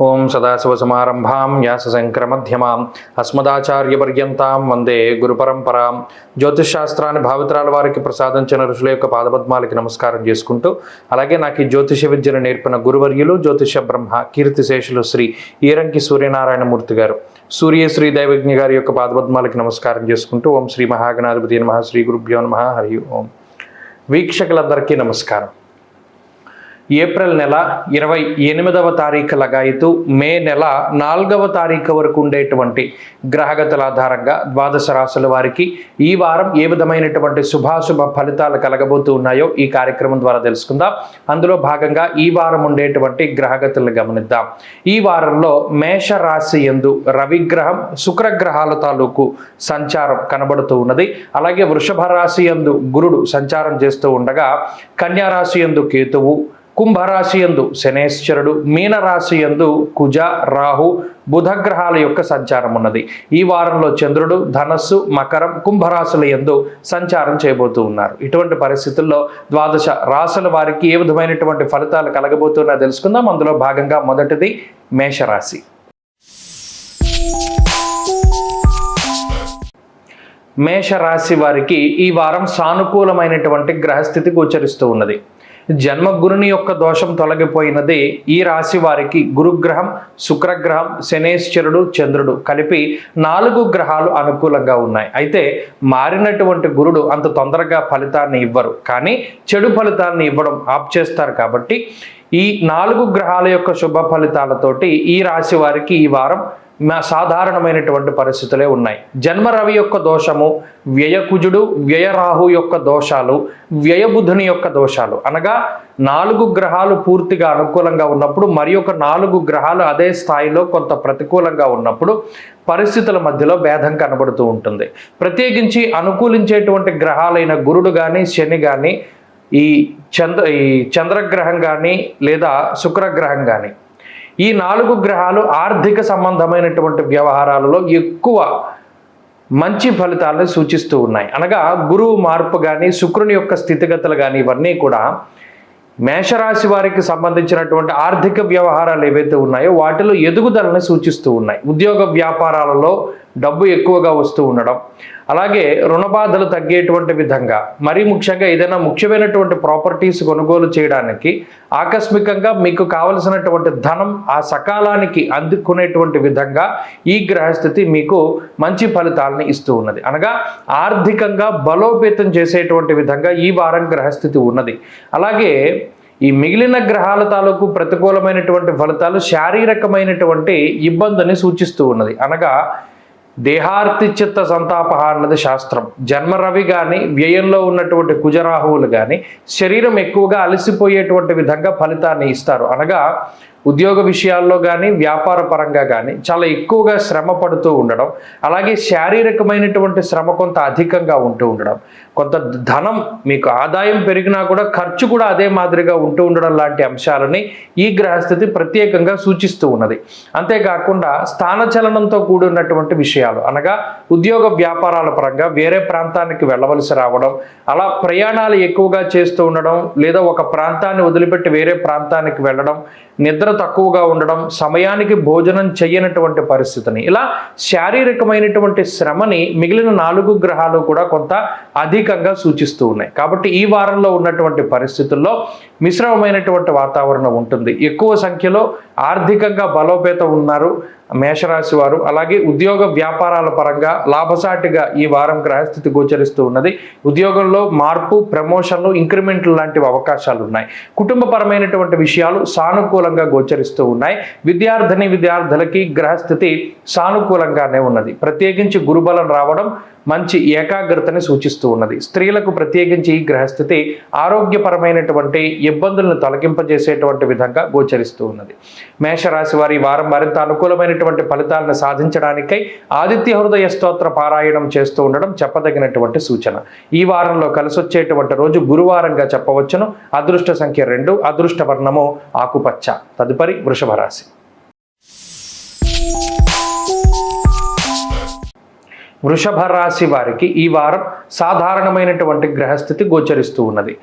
ఓం సదాశివసమారంభాం వ్యాసశంకరమధ్యమాం అస్మదాచార్యపర్యంతాం వందే గురుపరంపరాం. జ్యోతిషశాస్త్రాన్ని భావితరాల వారికి ప్రసాదించిన ఋషుల యొక్క పాదపద్మాలకి నమస్కారం చేసుకుంటూ, అలాగే నాకు ఈ జ్యోతిష విద్యను నేర్పిన గురువర్యులు జ్యోతిష బ్రహ్మ కీర్తిశేషులు శ్రీ ఈరంకి సూర్యనారాయణమూర్తి గారు, శ్రీ దైవజ్ఞ గారి యొక్క పాదపద్మాలకి నమస్కారం చేసుకుంటూ, ఓం శ్రీ మహాగణాధిపతి నమః, శ్రీ గురుభ్యో నమః, హరి ఓం. వీక్షకులందరికీ నమస్కారం. ఏప్రిల్ నెల 28వ తారీఖు లగాయితూ మే నెల 4వ తారీఖు వరకు ఉండేటువంటి గ్రహగతుల ఆధారంగా ద్వాదశ రాశుల వారికి ఈ వారం ఏ విధమైనటువంటి శుభాశుభ ఫలితాలు కలగబోతూ ఉన్నాయో ఈ కార్యక్రమం ద్వారా తెలుసుకుందాం. అందులో భాగంగా ఈ వారం ఉండేటువంటి గ్రహగతులను గమనిద్దాం. ఈ వారంలో మేష రాశి యందు రవిగ్రహం, శుక్రగ్రహాల తాలూకు సంచారం కనబడుతూ ఉన్నది. అలాగే వృషభ రాశి యందు గురుడు సంచారం చేస్తూ ఉండగా, కన్యా రాశి యందు కేతువు, కుంభరాశి యందు శనేశ్వరుడు, మీనరాశి యందు కుజ, రాహు, బుధగ్రహాల యొక్క సంచారం ఉన్నది. ఈ వారంలో చంద్రుడు ధనస్సు, మకరం, కుంభరాశుల యందు సంచారం చేయబోతూ ఉన్నారు. ఇటువంటి పరిస్థితుల్లో ద్వాదశ రాశుల వారికి ఏ విధమైనటువంటి ఫలితాలు కలగబోతున్నా తెలుసుకుందాం. అందులో భాగంగా మొదటిది మేషరాశి. మేషరాశి వారికి ఈ వారం సానుకూలమైనటువంటి గ్రహస్థితి గోచరిస్తూ ఉన్నది. జన్మగురుని యొక్క దోషం తొలగిపోయినది. ఈ రాశి వారికి గురుగ్రహం, శుక్రగ్రహం, శనేశ్వరుడు, చంద్రుడు కలిపి 4 గ్రహాలు అనుకూలంగా ఉన్నాయి. అయితే మారినటువంటి గురుడు అంత తొందరగా ఫలితాన్ని ఇవ్వరు, కానీ చెడు ఫలితాన్ని ఇవ్వడం ఆప్ చేస్తారు. కాబట్టి ఈ 4 గ్రహాల యొక్క శుభ ఫలితాలతోటి ఈ రాశి వారికి ఈ వారం సాధారణమైనటువంటి పరిస్థితులే ఉన్నాయి. జన్మ రవి యొక్క దోషము, వ్యయకుజుడు, వ్యయరాహు యొక్క దోషాలు, వ్యయబుధుని యొక్క దోషాలు, అనగా 4 గ్రహాలు పూర్తిగా అనుకూలంగా ఉన్నప్పుడు మరి ఒక 4 గ్రహాలు అదే స్థాయిలో కొంత ప్రతికూలంగా ఉన్నప్పుడు పరిస్థితుల మధ్యలో భేదం కనబడుతూ ఉంటుంది. ప్రత్యేకించి అనుకూలించేటువంటి గ్రహాలైన గురుడు కానీ, శని కానీ, ఈ చంద్రగ్రహం కానీ లేదా శుక్రగ్రహం కానీ, ఈ 4 గ్రహాలు ఆర్థిక సంబంధమైనటువంటి వ్యవహారాలలో ఎక్కువ మంచి ఫలితాలను సూచిస్తూ ఉన్నాయి. అనగా గురువు మార్పు కానీ, శుక్రుని యొక్క స్థితిగతులు కానీ, ఇవన్నీ కూడా మేషరాశి వారికి సంబంధించినటువంటి ఆర్థిక వ్యవహారాలు ఏవైతే ఉన్నాయో వాటిలో ఎదుగుదలని సూచిస్తూ ఉన్నాయి. ఉద్యోగ వ్యాపారాలలో డబ్బు ఎక్కువగా వస్తూ ఉండడం, అలాగే రుణబాధలు తగ్గేటువంటి విధంగా, మరీ ముఖ్యంగా ఏదైనా ముఖ్యమైనటువంటి ప్రాపర్టీస్ కొనుగోలు చేయడానికి ఆకస్మికంగా మీకు కావలసినటువంటి ధనం ఆ సకాలానికి అందుకునేటువంటి విధంగా ఈ గ్రహస్థితి మీకు మంచి ఫలితాలని ఇస్తూ ఉన్నది. అనగా ఆర్థికంగా బలోపేతం చేసేటువంటి విధంగా ఈ వారం గ్రహస్థితి ఉన్నది. అలాగే ఈ మిగిలిన గ్రహాల తాలూకు ప్రతికూలమైనటువంటి ఫలితాలు శారీరకమైనటువంటి ఇబ్బందిని సూచిస్తూ ఉన్నది. అనగా దేహార్తి చిత్త సంతాప అన్నది శాస్త్రం. జన్మ రవి కానీ, వ్యయంలో ఉన్నటువంటి కుజరాహువులు కానీ శరీరం ఎక్కువగా అలసిపోయేటువంటి విధంగా ఫలితాన్ని ఇస్తారు. అనగా ఉద్యోగ విషయాల్లో కానీ, వ్యాపార పరంగా కానీ చాలా ఎక్కువగా శ్రమ పడుతూ ఉండడం, అలాగే శారీరకమైనటువంటి శ్రమ కొంత అధికంగా ఉంటూ ఉండడం, కొంత ధనం మీకు ఆదాయం పెరిగినా కూడా ఖర్చు కూడా అదే మాదిరిగా ఉంటూ ఉండడం లాంటి అంశాలని ఈ గ్రహస్థితి ప్రత్యేకంగా సూచిస్తూ ఉన్నది. అంతేకాకుండా స్థానచలనంతో కూడినటువంటి విషయాలు, అనగా ఉద్యోగ వ్యాపారాల పరంగా వేరే ప్రాంతానికి వెళ్ళవలసి రావడం, అలా ప్రయాణాలు ఎక్కువగా చేస్తూ ఉండడం, లేదా ఒక ప్రాంతాన్ని వదిలిపెట్టి వేరే ప్రాంతానికి వెళ్ళడం, నిద్ర తక్కువగా ఉండడం, సమయానికి భోజనం చేయనటువంటి పరిస్థితిని, ఇలా శారీరకమైనటువంటి శ్రమని మిగిలిన 4 గ్రహాలు కూడా కొంత అధికంగా సూచిస్తూ ఉన్నాయి. కాబట్టి ఈ వారంలో ఉన్నటువంటి పరిస్థితుల్లో మిశ్రమమైనటువంటి వాతావరణం ఉంటుంది. ఎక్కువ సంఖ్యలో ఆర్థికంగా బలోపేతం ఉన్నారు మేషరాశి వారు. అలాగే ఉద్యోగ వ్యాపారాల పరంగా లాభసాటిగా ఈ వారం గ్రహస్థితి గోచరిస్తూ ఉన్నది. ఉద్యోగంలో మార్పు, ప్రమోషన్లు, ఇంక్రిమెంట్లు లాంటివి అవకాశాలు ఉన్నాయి. కుటుంబపరమైనటువంటి విషయాలు సానుకూలంగా గోచరిస్తూ ఉన్నాయి. విద్యార్థులకి గ్రహస్థితి సానుకూలంగానే ఉన్నది. ప్రత్యేకించి గురుబలం రావడం మంచి ఏకాగ్రతని సూచిస్తూ ఉన్నది. స్త్రీలకు ప్రత్యేకించి ఈ గ్రహస్థితి ఆరోగ్యపరమైనటువంటి ఇబ్బందులను తొలగింపజేసేటువంటి విధంగా గోచరిస్తూ ఉన్నది. మేషరాశి వారి వారం మరింత అనుకూలమైనటువంటి ఫలితాలను సాధించడానికై ఆదిత్య హృదయ స్తోత్ర పారాయణం చేస్తూ ఉండడం చెప్పదగినటువంటి సూచన. ఈ వారంలో కలిసొచ్చేటువంటి రోజు గురువారంగా చెప్పవచ్చును. అదృష్ట సంఖ్య 2, అదృష్ట వర్ణము ఆకుపచ్చ. తదుపరి వృషభ రాశి. వృషభ రాశి వారికి ఈ వారం సాధారణమైనటువంటి గ్రహస్థితి గోచరిస్తూ ఉన్నది.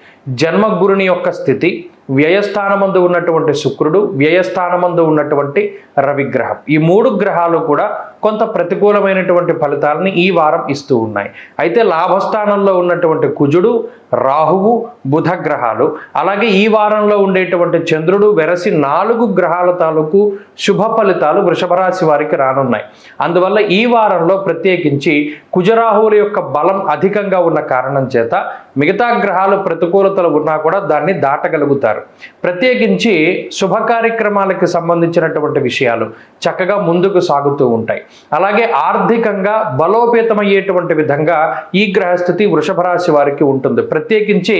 జన్మగురుని యొక్క స్థితి, వ్యయస్థానమందు ఉన్నటువంటి శుక్రుడు, వ్యయస్థానమందు ఉన్నటువంటి రవిగ్రహం, ఈ 3 గ్రహాలు కూడా కొంత ప్రతికూలమైనటువంటి ఫలితాలని ఈ వారం ఇస్తూ ఉన్నాయి. అయితే లాభస్థానంలో ఉన్నటువంటి కుజుడు, రాహువు, బుధ గ్రహాలు, అలాగే ఈ వారంలో ఉండేటువంటి చంద్రుడు, వెరసి 4 గ్రహాల తాలూకు శుభ ఫలితాలు వృషభ రాశి వారికి రానున్నాయి. అందువల్ల ఈ వారంలో ప్రత్యేకించి కుజరాహువుల యొక్క బలం అధికంగా ఉన్న కారణం చేత మిగతా గ్రహాలు ప్రతికూలతలు ఉన్నా కూడా దాన్ని దాటగలుగుతారు. ప్రత్యేకించి శుభ కార్యక్రమాలకు సంబంధించినటువంటి విషయాలు చక్కగా ముందుకు సాగుతూ ఉంటాయి. అలాగే ఆర్థికంగా బలోపేతమయ్యేటువంటి విధంగా ఈ గ్రహస్థితి వృషభ రాశి వారికి ఉంటుంది. ప్రత్యేకించి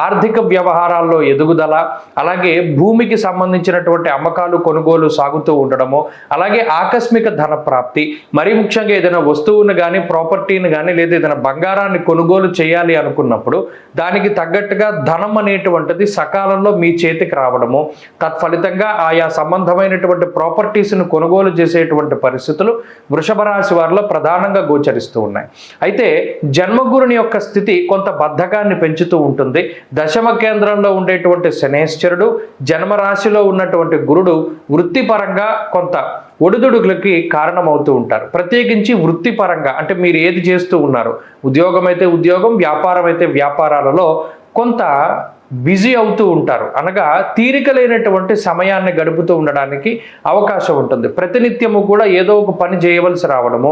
ఆర్థిక వ్యవహారాల్లో ఎదుగుదల, అలాగే భూమికి సంబంధించినటువంటి అమ్మకాలు కొనుగోలు సాగుతూ ఉండడము, అలాగే ఆకస్మిక ధన ప్రాప్తి, మరీ ముఖ్యంగా ఏదైనా వస్తువును కానీ ప్రాపర్టీని కానీ లేదా ఏదైనా బంగారాన్ని కొనుగోలు చేయాలి అనుకున్నప్పుడు దానికి తగ్గట్టుగా ధనం అనేటువంటిది సకాలంలో మీ చేతికి రావడము, తత్ఫలితంగా ఆయా సంబంధమైనటువంటి ప్రాపర్టీస్ను కొనుగోలు చేసేటువంటి పరిస్థితులు వృషభ రాశి వారిలో ప్రధానంగా గోచరిస్తూ ఉన్నాయి. అయితే జన్మగురుని యొక్క స్థితి కొంత బద్ధకాన్ని పెంచుతూ ఉంటుంది. దశమ కేంద్రంలో ఉండేటువంటి శనేశ్వరుడు, జన్మరాశిలో ఉన్నటువంటి గురుడు వృత్తిపరంగా కొంత ఒడిదుడుకులకి కారణమవుతూ ఉంటారు. ప్రత్యేకించి వృత్తిపరంగా అంటే మీరు ఏది చేస్తూ ఉన్నారు, ఉద్యోగం అయితే ఉద్యోగం, వ్యాపారం అయితే వ్యాపారాలలో కొంత బిజీ అవుతూ ఉంటారు. అనగా తీరిక లేనటువంటి సమయాన్ని గడుపుతూ ఉండడానికి అవకాశం ఉంటుంది. ప్రతినిత్యము కూడా ఏదో ఒక పని చేయవలసి రావడము,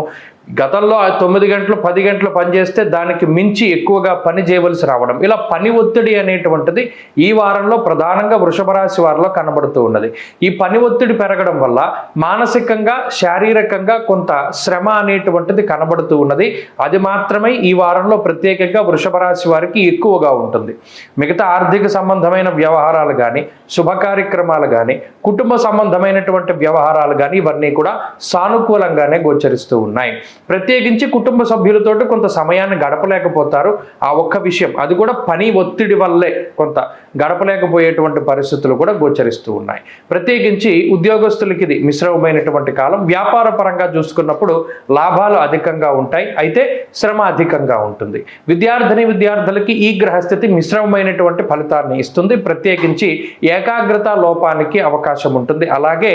గతంలో 9 గంటలు 10 గంటలు పనిచేస్తే దానికి మించి ఎక్కువగా పని చేయవలసి రావడం, ఇలా పని ఒత్తిడి అనేటువంటిది ఈ వారంలో ప్రధానంగా వృషభ రాశి వారిలో కనబడుతూ ఉన్నది. ఈ పని ఒత్తిడి పెరగడం వల్ల మానసికంగా శారీరకంగా కొంత శ్రమ అనేటువంటిది కనబడుతూ ఉన్నది. అది మాత్రమే ఈ వారంలో ప్రత్యేకంగా వృషభ రాశి వారికి ఎక్కువగా ఉంటుంది. మిగతా ఆర్థిక సంబంధమైన వ్యవహారాలు కానీ, శుభ కార్యక్రమాలు కానీ, కుటుంబ సంబంధమైనటువంటి వ్యవహారాలు కానీ ఇవన్నీ కూడా సానుకూలంగానే గోచరిస్తూ ఉన్నాయి. ప్రత్యేకించి కుటుంబ సభ్యులతోటి కొంత సమయాన్ని గడపలేకపోతారు. ఆ ఒక్క విషయం, అది కూడా పని ఒత్తిడి వల్లే కొంత గడపలేకపోయేటువంటి పరిస్థితులు కూడా గోచరిస్తూ ఉన్నాయి. ప్రత్యేకించి ఉద్యోగస్తులకి ఇది మిశ్రమమైనటువంటి కాలం. వ్యాపార పరంగా చూసుకున్నప్పుడు లాభాలు అధికంగా ఉంటాయి, అయితే శ్రమ అధికంగా ఉంటుంది. విద్యార్థులకి ఈ గ్రహస్థితి మిశ్రమమైనటువంటి ఫలితాన్ని ఇస్తుంది. ప్రత్యేకించి ఏకాగ్రత లోపానికి అవకాశం ఉంటుంది. అలాగే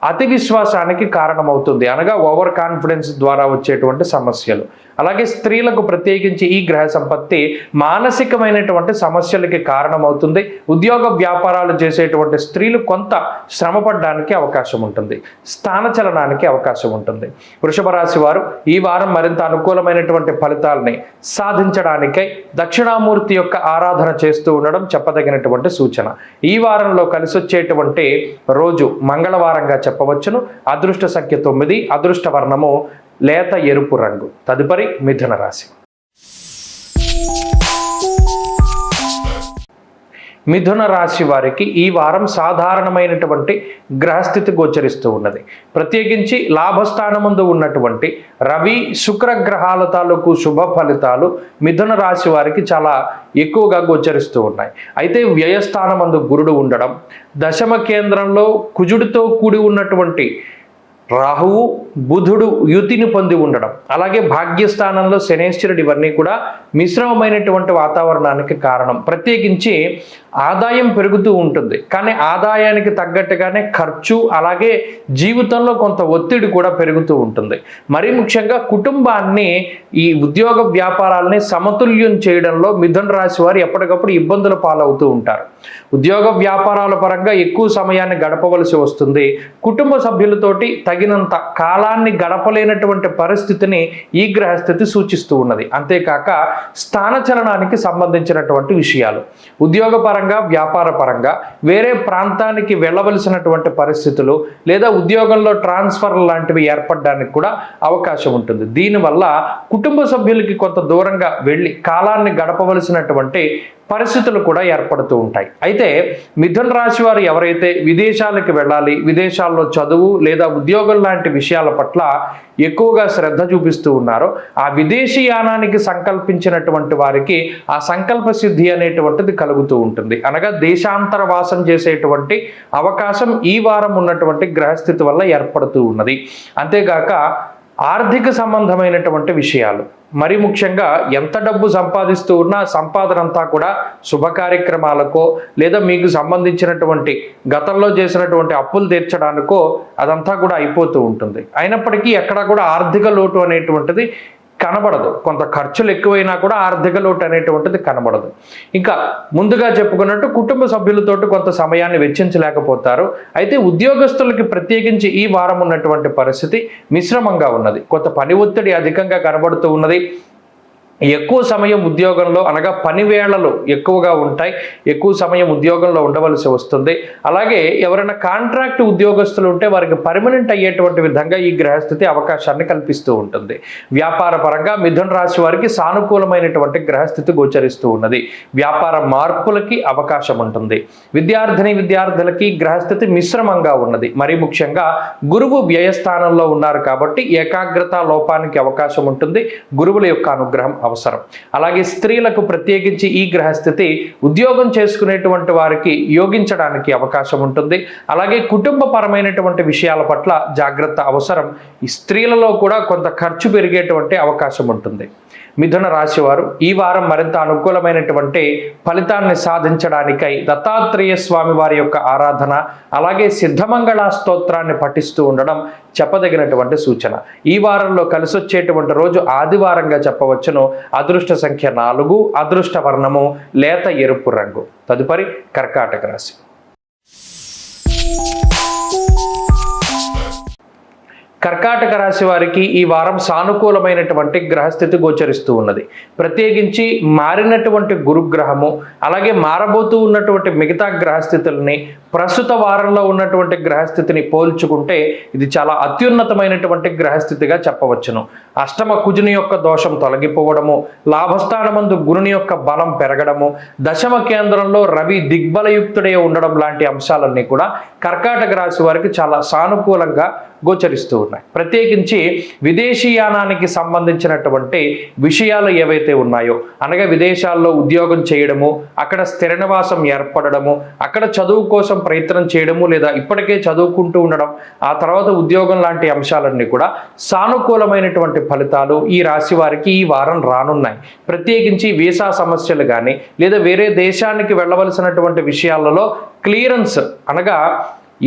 అతి విశ్వాసానికి కారణమవుతుంది, అనగా ఓవర్ కాన్ఫిడెన్స్ ద్వారా వచ్చేటువంటి సమస్యలు. అలాగే స్త్రీలకు ప్రత్యేకించి ఈ గ్రహ సంపత్తి మానసికమైనటువంటి సమస్యలకి కారణమవుతుంది. ఉద్యోగ వ్యాపారాలు చేసేటువంటి స్త్రీలు కొంత శ్రమపడడానికి అవకాశం ఉంటుంది, స్థానచలనానికి అవకాశం ఉంటుంది. వృషభ రాశి వారు ఈ వారం మరింత అనుకూలమైనటువంటి ఫలితాలని సాధించడానికై దక్షిణామూర్తి యొక్క ఆరాధన చేస్తూ ఉండడం చెప్పదగినటువంటి సూచన. ఈ వారంలో కలిసి వచ్చేటువంటి రోజు మంగళవారంగా చెప్పవచ్చును. అదృష్ట సంఖ్య 9, అదృష్ట వర్ణము లేత ఎరుపు రంగు. తదుపరి మిథున రాశి. మిథున రాశి వారికి ఈ వారం సాధారణమైనటువంటి గ్రహస్థితి గోచరిస్తూ ఉన్నది. ప్రత్యేకించి లాభస్థానమందు ఉన్నటువంటి రవి, శుక్ర గ్రహాల తాలూకు శుభ ఫలితాలు మిథున రాశి వారికి చాలా ఎక్కువగా గోచరిస్తూ ఉన్నాయి. అయితే వ్యయస్థానమందు గురుడు ఉండడం, దశమ కేంద్రంలో కుజుడితో కూడి ఉన్నటువంటి రాహువు, బుధుడు యుతిని పొంది ఉండడం, అలాగే భాగ్యస్థానంలో శనేశ్వరుడు, ఇవన్నీ కూడా మిశ్రమమైనటువంటి వాతావరణానికి కారణం. ప్రత్యేకించి ఆదాయం పెరుగుతూ ఉంటుంది, కానీ ఆదాయానికి తగ్గట్టుగానే ఖర్చు, అలాగే జీవితంలో కొంత ఒత్తిడి కూడా పెరుగుతూ ఉంటుంది. మరీ ముఖ్యంగా కుటుంబాన్ని, ఈ ఉద్యోగ వ్యాపారాలని సమతుల్యం చేయడంలో మిథున రాశి వారు ఎప్పటికప్పుడు ఇబ్బందులు పాలవుతూ ఉంటారు. ఉద్యోగ వ్యాపారాల పరంగా ఎక్కువ సమయాన్ని గడపవలసి వస్తుంది. కుటుంబ సభ్యులతోటి తగినంత కాలాన్ని గడపలేనటువంటి పరిస్థితిని ఈ గ్రహస్థితి సూచిస్తూ ఉన్నది. అంతేకాక స్థానచలనానికి సంబంధించినటువంటి విషయాలు, ఉద్యోగ పరంగా వ్యాపార పరంగా వేరే ప్రాంతానికి వెళ్ళవలసినటువంటి పరిస్థితులు లేదా ఉద్యోగంలో ట్రాన్స్ఫర్ లాంటివి ఏర్పడడానికి కూడా అవకాశం ఉంటుంది. దీనివల్ల కుటుంబ సభ్యులకి కొంత దూరంగా వెళ్ళి కాలాన్ని గడపవలసినటువంటి పరిస్థితులు కూడా ఏర్పడుతూ ఉంటాయి. అయితే మిథున రాశి వారు ఎవరైతే విదేశాలకు వెళ్ళాలి, విదేశాల్లో చదువు లేదా ఉద్యోగం లాంటి విషయాల పట్ల ఎక్కువగా శ్రద్ధ చూపిస్తూ ఉన్నారో, ఆ విదేశీయానానికి సంకల్పించినటువంటి వారికి ఆ సంకల్ప సిద్ధి అనేటువంటిది కలుగుతూ ఉంటుంది. అనగా దేశాంతర వాసం చేసేటువంటి అవకాశం ఈ వారం ఉన్నటువంటి గ్రహస్థితి వల్ల ఏర్పడుతూ ఉన్నది. అంతేగాక ఆర్థిక సంబంధమైనటువంటి విషయాలు, మరి ముఖ్యంగా ఎంత డబ్బు సంపాదిస్తూ ఉన్నా సంపాదన అంతా కూడా శుభ కార్యక్రమాలకో లేదా మీకు సంబంధించినటువంటి గతంలో చేసినటువంటి అప్పులు తీర్చడానికో అదంతా కూడా అయిపోతూ ఉంటుంది. అయినప్పటికీ ఎక్కడా కూడా ఆర్థిక లోటు అనేటువంటిది కనబడదు. కొంత ఖర్చులు ఎక్కువైనా కూడా ఆర్థిక లోటు అనేటువంటిది కనబడదు. ఇంకా ముందుగా చెప్పుకున్నట్టు కుటుంబ సభ్యులతోటి కొంత సమయాన్ని వెచ్చించలేకపోతారు. అయితే ఉద్యోగస్తులకి ప్రత్యేకించి ఈ వారం ఉన్నటువంటి పరిస్థితి మిశ్రమంగా ఉన్నది. కొంత పని ఒత్తిడి అధికంగా కనబడుతూ ఉన్నది. ఎక్కువ సమయం ఉద్యోగంలో అనగా పని వేళలు ఎక్కువగా ఉంటాయి. ఎక్కువ సమయం ఉద్యోగంలో ఉండవలసి వస్తుంది. అలాగే ఎవరైనా కాంట్రాక్ట్ ఉద్యోగస్తులు ఉంటే వారికి పర్మనెంట్ అయ్యేటువంటి విధంగా ఈ గ్రహస్థితి అవకాశాన్ని కల్పిస్తూ ఉంటుంది. వ్యాపార పరంగా మిథున రాశి వారికి సానుకూలమైనటువంటి గ్రహస్థితి గోచరిస్తూ ఉన్నది. వ్యాపార మార్పులకి అవకాశం ఉంటుంది. విద్యార్థులకి గ్రహస్థితి మిశ్రమంగా ఉన్నది. మరి ముఖ్యంగా గురువు వ్యయస్థానంలో ఉన్నారు కాబట్టి ఏకాగ్రత లోపానికి అవకాశం ఉంటుంది. గురువుల యొక్క అనుగ్రహం అవసరం. అలాగే స్త్రీలకు ప్రత్యేకించి ఈ గ్రహస్థితి ఉద్యోగం చేసుకునేటువంటి వారికి యోగించడానికి అవకాశం ఉంటుంది. అలాగే కుటుంబపరమైనటువంటి విషయాల పట్ల జాగ్రత్త అవసరం. ఈ స్త్రీలలో కూడా కొంత ఖర్చు పెరిగేటువంటి అవకాశం ఉంటుంది. మిథున రాశి వారు ఈ వారం మరింత అనుకూలమైనటువంటి ఫలితాన్ని సాధించడానికై దత్తాత్రేయ స్వామి వారి యొక్క ఆరాధన, అలాగే సిద్ధమంగళ స్తోత్రాన్ని పఠిస్తూ ఉండడం చెప్పదగినటువంటి సూచన. ఈ వారంలో కలిసొచ్చేటువంటి రోజు ఆదివారంగా చెప్పవచ్చును. అదృష్ట సంఖ్య 4, అదృష్ట వర్ణము లేత ఎరుపు రంగు. తదుపరి కర్కాటక రాశి. కర్కాటక రాశి వారికి ఈ వారం సానుకూలమైనటువంటి గ్రహస్థితి గోచరిస్తూ ఉన్నది. ప్రత్యేకించి మారినటువంటి గురుగ్రహము, అలాగే మారబోతూ ఉన్నటువంటి మిగతా గ్రహస్థితుల్ని ప్రస్తుత వారంలో ఉన్నటువంటి గ్రహస్థితిని పోల్చుకుంటే ఇది చాలా అత్యున్నతమైనటువంటి గ్రహస్థితిగా చెప్పవచ్చును. అష్టమ కుజుని యొక్క దోషం తొలగిపోవడము, లాభస్థానమందు గురుని యొక్క బలం పెరగడము, దశమ కేంద్రంలో రవి దిగ్బలయుక్తుడే ఉండడం లాంటి అంశాలన్నీ కూడా కర్కాటక రాశి వారికి చాలా సానుకూలంగా గోచరిస్తూ ఉన్నాయి. ప్రత్యేకించి విదేశీయానానికి సంబంధించినటువంటి విషయాలు ఏవైతే ఉన్నాయో, అనగా విదేశాల్లో ఉద్యోగం చేయడము, అక్కడ స్థిర నివాసం ఏర్పడము, అక్కడ చదువు కోసం ప్రయత్నం చేయడము, లేదా ఇప్పటికే చదువుకుంటూ ఉండడం, ఆ తర్వాత ఉద్యోగం లాంటి అంశాలన్నీ కూడా సానుకూలమైనటువంటి ఫలితాలు ఈ రాశి వారికి ఈ వారం రానున్నాయి. ప్రత్యేకించి వీసా సమస్యలు కానీ లేదా వేరే దేశానికి వెళ్ళవలసినటువంటి విషయాలలో క్లియరెన్స్, అనగా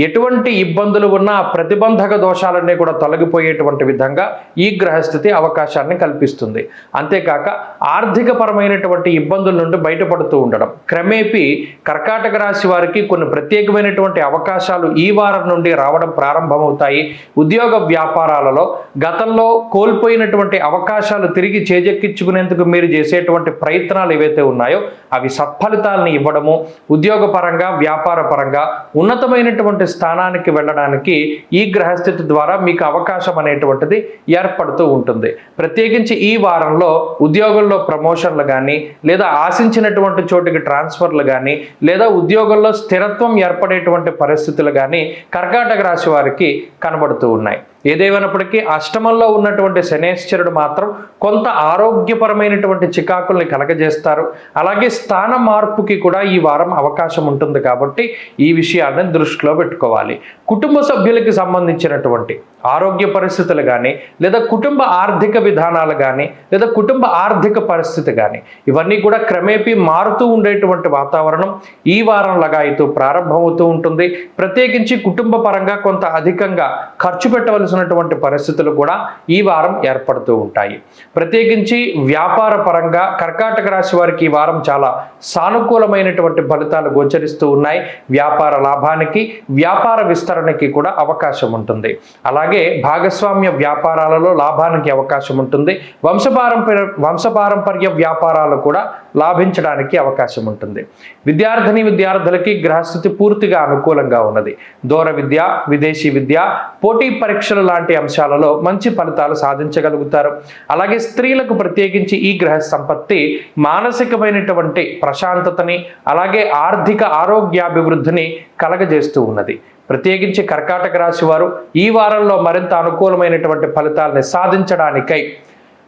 ఎటువంటి ఇబ్బందులు ఉన్నా ప్రతిబంధక దోషాలన్నీ కూడా తొలగిపోయేటువంటి విధంగా ఈ గ్రహస్థితి అవకాశాన్ని కల్పిస్తుంది. అంతేకాక ఆర్థిక పరమైనటువంటి ఇబ్బందుల నుండి బయటపడుతూ ఉండడం. క్రమేపీ కర్కాటక రాశి వారికి కొన్ని ప్రత్యేకమైనటువంటి అవకాశాలు ఈ వారం నుండి రావడం ప్రారంభమవుతాయి. ఉద్యోగ వ్యాపారాలలో గతంలో కోల్పోయినటువంటి అవకాశాలు తిరిగి చేజెక్కించుకునేందుకు మీరు చేసేటువంటి ప్రయత్నాలు ఏవైతే ఉన్నాయో అవి సత్ఫలితాలను ఇవ్వడము, ఉద్యోగ పరంగా వ్యాపార పరంగా ఉన్నతమైనటువంటి స్థానానికి వెళ్ళడానికి ఈ గ్రహస్థితి ద్వారా మీకు అవకాశం అనేటువంటిది ఏర్పడుతూ ఉంటుంది. ప్రత్యేకించి ఈ వారంలో ఉద్యోగంలో ప్రమోషన్లు కానీ లేదా ఆశించినటువంటి చోటికి ట్రాన్స్ఫర్లు కానీ లేదా ఉద్యోగంలో స్థిరత్వం ఏర్పడేటువంటి పరిస్థితులు కానీ కర్కాటక రాశి వారికి కనబడుతూ ఉన్నాయి. ఏదేమైనప్పటికీ అష్టమంలో ఉన్నటువంటి శనేశ్వరుడు మాత్రం కొంత ఆరోగ్యపరమైనటువంటి చికాకుల్ని కలగజేస్తారు. అలాగే స్థాన మార్పుకి కూడా ఈ వారం అవకాశం ఉంటుంది కాబట్టి ఈ విషయాన్ని దృష్టిలో పెట్టుకోవాలి. కుటుంబ సభ్యులకి సంబంధించినటువంటి ఆరోగ్య పరిస్థితులు కానీ లేదా కుటుంబ ఆర్థిక విధానాలు కానీ లేదా కుటుంబ ఆర్థిక పరిస్థితి కానీ ఇవన్నీ కూడా క్రమేపీ మారుతూ ఉండేటువంటి వాతావరణం ఈ వారం లగాయితూ ప్రారంభమవుతూ ఉంటుంది. ప్రత్యేకించి కుటుంబ పరంగా కొంత అధికంగా ఖర్చు పెట్టవలసినటువంటి పరిస్థితులు కూడా ఈ వారం ఏర్పడుతూ ఉంటాయి. ప్రత్యేకించి వ్యాపార పరంగా కర్కాటక రాశి వారికి ఈ వారం చాలా సానుకూలమైనటువంటి ఫలితాలు గోచరిస్తూ ఉన్నాయి. వ్యాపార లాభానికి వ్యాపార విస్తరణకి కూడా అవకాశం ఉంటుంది. అలాగే భాగస్వామ్య వ్యాపారాలలో లాభానికి అవకాశం ఉంటుంది. వంశపారంపర్య వ్యాపారాలు కూడా లాభించడానికి అవకాశం ఉంటుంది. విద్యార్థులకి గ్రహస్థితి పూర్తిగా అనుకూలంగా ఉన్నది. దూర విద్య, విదేశీ విద్య, పోటీ పరీక్షలు లాంటి అంశాలలో మంచి ఫలితాలు సాధించగలుగుతారు. అలాగే స్త్రీలకు ప్రత్యేకించి ఈ గ్రహ సంపత్తి మానసికమైనటువంటి ప్రశాంతతని అలాగే ఆర్థిక ఆరోగ్యాభివృద్ధిని కలగజేస్తూ ఉన్నది. ప్రత్యేకించి కర్కాటక రాశి వారు ఈ వారంలో మరింత అనుకూలమైనటువంటి ఫలితాలని సాధించడానికై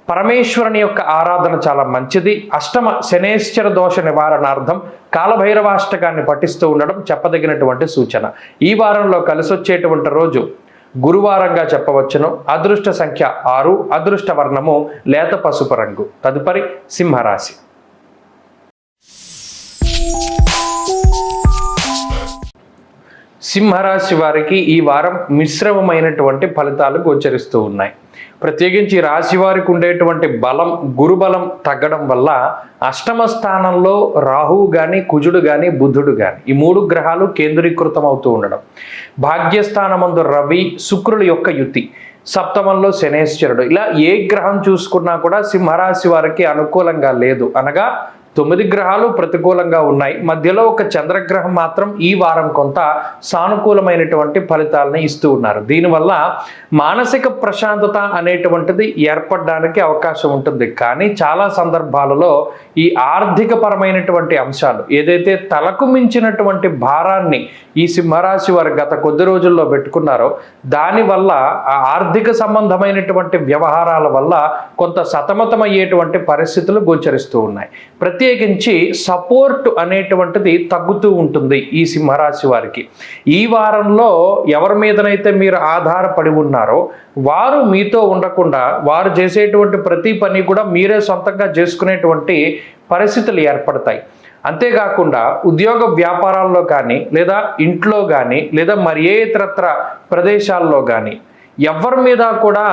పరమేశ్వరుని యొక్క ఆరాధన చాలా మంచిది. అష్టమ శనేశ్వర దోష నివారణార్థం కాలభైరవాష్టకాన్ని పఠిస్తూ ఉండడం చెప్పదగినటువంటి సూచన. ఈ వారంలో కలిసొచ్చేటువంటి రోజు గురువారంగా చెప్పవచ్చును. అదృష్ట సంఖ్య 6, అదృష్ట వర్ణము లేత పసుపు రంగు. తదుపరి సింహరాశి. సింహరాశి వారికి ఈ వారం మిశ్రమమైనటువంటి ఫలితాలు గోచరిస్తూ ఉన్నాయి. ప్రత్యేకించి రాశి వారికి ఉండేటువంటి బలం, గురుబలం తగ్గడం వల్ల అష్టమ స్థానంలో రాహువు కానీ, కుజుడు కానీ, బుధుడు కానీ ఈ 3 గ్రహాలు కేంద్రీకృతం అవుతూ ఉండడం, భాగ్యస్థానమందు రవి శుక్రుల యొక్క యుతి, సప్తమంలో శనేశ్వరుడు, ఇలా ఏ గ్రహం చూసుకున్నా కూడా సింహరాశి వారికి అనుకూలంగా లేదు. అనగా 9 గ్రహాలు ప్రతికూలంగా ఉన్నాయి. మధ్యలో ఒక చంద్రగ్రహం మాత్రం ఈ వారం కొంత సానుకూలమైనటువంటి ఫలితాలను ఇస్తూ ఉన్నారు. దీనివల్ల మానసిక ప్రశాంతత అనేటువంటిది ఏర్పడడానికి అవకాశం ఉంటుంది. కానీ చాలా సందర్భాలలో ఈ ఆర్థిక పరమైనటువంటి అంశాలు ఏదైతే తలకు మించినటువంటి భారాన్ని ఈ సింహరాశి వారు గత కొద్ది రోజుల్లో పెట్టుకున్నారో దానివల్ల ఆ ఆర్థిక సంబంధమైనటువంటి వ్యవహారాల వల్ల కొంత సతమతమయ్యేటువంటి పరిస్థితులు గోచరిస్తూ ఉన్నాయి. ప్రత్యేకించి సపోర్ట్ అనేటువంటిది తగ్గుతూ ఉంటుంది ఈ సింహరాశి వారికి. ఈ వారంలో ఎవరి మీదనైతే మీరు ఆధారపడి ఉన్నారో వారు మీతో ఉండకుండా వారు చేసేటువంటి ప్రతి పని కూడా మీరే సొంతంగా చేసుకునేటువంటి పరిస్థితులు ఏర్పడతాయి. అంతేకాకుండా ఉద్యోగ వ్యాపారాల్లో కానీ, లేదా ఇంట్లో కానీ, లేదా మరి ఏ ఇతరత్ర ప్రదేశాల్లో కానీ ఎవరి మీద కూడా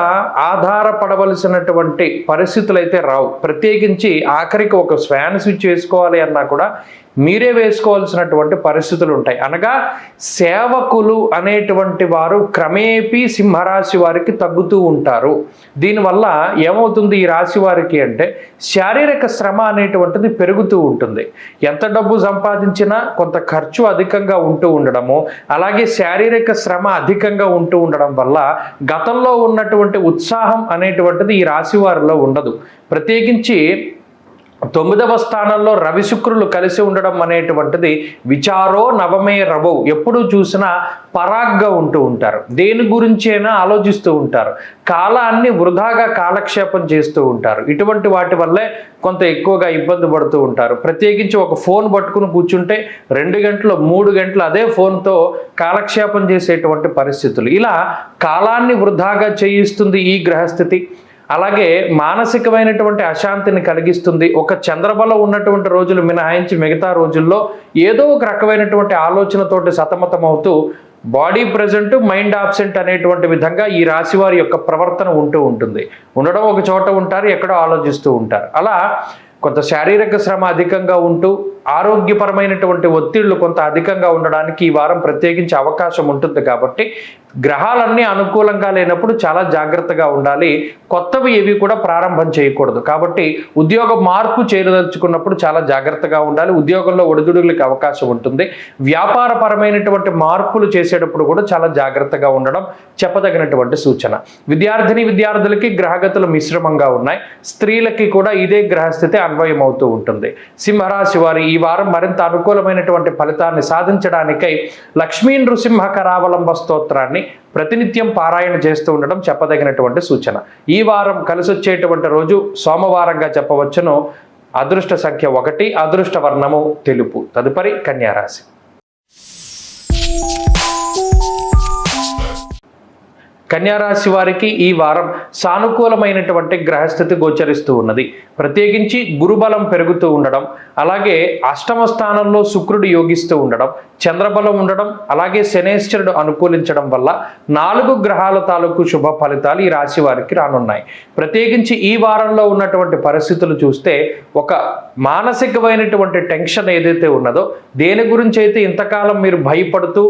ఆధారపడవలసినటువంటి పరిస్థితులు అయితే రావు. ప్రత్యేకించి ఆఖరికి ఒక ఫ్యాన్ స్విచ్ వేసుకోవాలి అన్నా కూడా మీరే వేసుకోవాల్సినటువంటి పరిస్థితులు ఉంటాయి. అనగా సేవకులు అనేటువంటి వారు క్రమేపీ సింహరాశి వారికి తగ్గుతూ ఉంటారు. దీనివల్ల ఏమవుతుంది ఈ రాశి వారికి అంటే శారీరక శ్రమ అనేటువంటిది పెరుగుతూ ఉంటుంది. ఎంత డబ్బు సంపాదించినా కొంత ఖర్చు అధికంగా ఉంటూ ఉండడము, అలాగే శారీరక శ్రమ అధికంగా ఉంటూ ఉండడం వల్ల గతంలో ఉన్నటువంటి ఉత్సాహం అనేటువంటిది ఈ రాశి వారిలో ఉండదు. ప్రత్యేకించి 9వ స్థానంలో రవి శుక్రులు కలిసి ఉండడం అనేటువంటిది విచారో నవమే రవో, ఎప్పుడు చూసినా పరాగ్గా ఉంటూ ఉంటారు. దేని గురించైనా ఆలోచిస్తూ ఉంటారు. కాలాన్ని వృధాగా కాలక్షేపం చేస్తూ ఉంటారు. ఇటువంటి వాటి వల్లే కొంత ఎక్కువగా ఇబ్బంది పడుతూ ఉంటారు. ప్రత్యేకించి ఒక ఫోన్ పట్టుకుని కూర్చుంటే 2 గంటలు 3 గంటలు అదే ఫోన్తో కాలక్షేపం చేసేటువంటి పరిస్థితులు. ఇలా కాలాన్ని వృధాగా చేయిస్తుంది ఈ గ్రహస్థితి. అలాగే మానసికమైనటువంటి అశాంతిని కలిగిస్తుంది. ఒక చంద్రబలం ఉన్నటువంటి రోజులు మినహాయించి మిగతా రోజుల్లో ఏదో ఒక రకమైనటువంటి ఆలోచనతోటి సతమతమవుతూ బాడీ ప్రజెంట్ మైండ్ ఆబ్సెంట్ అనేటువంటి విధంగా ఈ రాశి వారి యొక్క ప్రవర్తన ఉంటూ ఉంటుంది. ఉండడం ఒక చోట ఉంటారు, ఎక్కడో ఆలోచిస్తూ ఉంటారు. అలా కొంత శారీరక శ్రమ అధికంగా ఉంటూ ఆరోగ్యపరమైనటువంటి ఒత్తిళ్లు కొంత అధికంగా ఉండడానికి ఈ వారం ప్రత్యేకించి అవకాశం ఉంటుంది. కాబట్టి గ్రహాలన్నీ అనుకూలంగా లేనప్పుడు చాలా జాగ్రత్తగా ఉండాలి. కొత్తవి ఏవి కూడా ప్రారంభం చేయకూడదు. కాబట్టి ఉద్యోగ మార్పు చేయదలుచుకున్నప్పుడు చాలా జాగ్రత్తగా ఉండాలి. ఉద్యోగంలో ఒడిదుడుగులకు అవకాశం ఉంటుంది. వ్యాపారపరమైనటువంటి మార్పులు చేసేటప్పుడు కూడా చాలా జాగ్రత్తగా ఉండడం చెప్పదగినటువంటి సూచన. విద్యార్థులకి గ్రహగతులు మిశ్రమంగా ఉన్నాయి. స్త్రీలకి కూడా ఇదే గ్రహస్థితి అన్వయం అవుతూ ఉంటుంది. సింహరాశి వారి ఈ వారం మరింత అనుకూలమైనటువంటి ఫలితాన్ని సాధించడానికై లక్ష్మీ నృసింహ కరావలంబ స్తోత్రాన్ని ప్రతినిత్యం పారాయణ చేస్తూ ఉండడం చెప్పదగినటువంటి సూచన. ఈ వారం కలిసొచ్చేటువంటి రోజు సోమవారంగా చెప్పవచ్చును. అదృష్ట సంఖ్య 1, అదృష్ట వర్ణము తెలుపు. తదుపరి కన్యారాశి. కన్యారాశి వారికి ఈ వారం సానుకూలమైనటువంటి గ్రహస్థితి గోచరిస్తూ ఉన్నది. ప్రత్యేకించి గురుబలం పెరుగుతూ ఉండడం, అలాగే అష్టమ స్థానంలో శుక్రుడు యోగిస్తూ ఉండడం, చంద్రబలం ఉండడం, అలాగే శనేశ్వరుడు అనుకూలించడం వల్ల 4 గ్రహాల తాలూకు శుభ ఫలితాలు ఈ రాశి వారికి రానున్నాయి. ప్రత్యేకించి ఈ వారంలో ఉన్నటువంటి పరిస్థితులు చూస్తే ఒక మానసికమైనటువంటి టెన్షన్ ఏదైతే ఉన్నదో, దేని గురించి అయితే ఇంతకాలం మీరు భయపడుతూ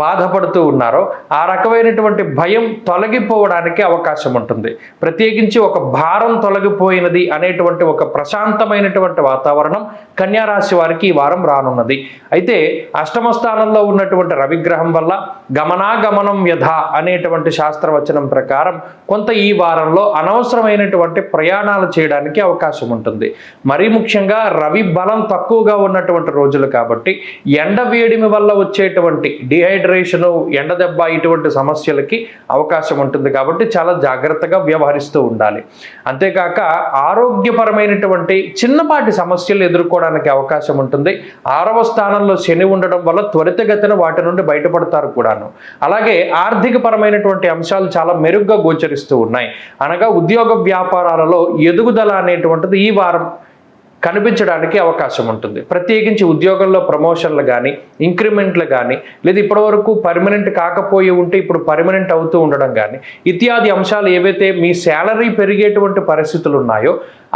బాధపడుతూ ఉన్నారో ఆ రకమైనటువంటి భయం తొలగిపోవడానికి అవకాశం ఉంటుంది. ప్రత్యేకించి ఒక భారం తొలగిపోయినది అనేటువంటి ఒక ప్రశాంతమైనటువంటి వాతావరణం కన్యారాశి వారికి ఈ వారం రానున్నది. అయితే అష్టమ స్థానంలో ఉన్నటువంటి రవిగ్రహం వల్ల గమనాగమనం యథ అనేటువంటి శాస్త్రవచనం ప్రకారం కొంత ఈ వారంలో అనవసరమైనటువంటి ప్రయాణాలు చేయడానికి అవకాశం ఉంటుంది. మరీ ముఖ్యంగా రవి బలం తక్కువగా ఉన్నటువంటి రోజులు కాబట్టి ఎండ వేడిమి వల్ల వచ్చేటువంటి డిహైడ్రేషను, ఎండ దెబ్బ ఇటువంటి సమస్యలకి అవకాశం ఉంటుంది. కాబట్టి చాలా జాగ్రత్తగా వ్యవహరిస్తూ ఉండాలి. అంతేకాక ఆరోగ్యపరమైనటువంటి చిన్నపాటి సమస్యలు ఎదుర్కోవడానికి తగ్గించుకోవడానికి అవకాశం ఉంటుంది. 6వ స్థానంలో శని ఉండడం వల్ల త్వరితగతిన వాటి నుండి బయటపడతారు కూడాను. అలాగే ఆర్థిక పరమైనటువంటి అంశాలు చాలా మెరుగ్గా గోచరిస్తూ ఉన్నాయి. అనగా ఉద్యోగ వ్యాపారాలలో ఎదుగుదల అనేటువంటిది ఈ వారం కనిపించడానికి అవకాశం ఉంటుంది. ప్రత్యేకించి ఉద్యోగంలో ప్రమోషన్లు కానీ, ఇంక్రిమెంట్లు కానీ, లేదా ఇప్పటివరకు పర్మనెంట్ కాకపోయి ఉంటే ఇప్పుడు పర్మనెంట్ అవుతూ ఉండడం కానీ, ఇత్యాది అంశాలు ఏవైతే మీ శాలరీ పెరిగేటువంటి పరిస్థితులు ఉన్నాయో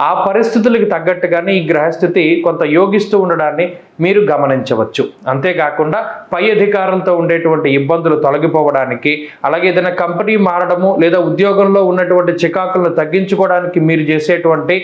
ఆ పరిస్థితులకు తగ్గట్టుగానే ఈ గ్రహస్థితి కొంత యోగిస్తూ ఉండడాన్ని మీరు గమనించవచ్చు. అంతేకాకుండా పై అధికారులతో ఉండేటువంటి ఇబ్బందులు తొలగిపోవడానికి, అలాగే ఏదైనా కంపెనీ మారడము లేదా ఉద్యోగంలో ఉన్నటువంటి చికాకులను తగ్గించుకోవడానికి మీరు చేసేటువంటి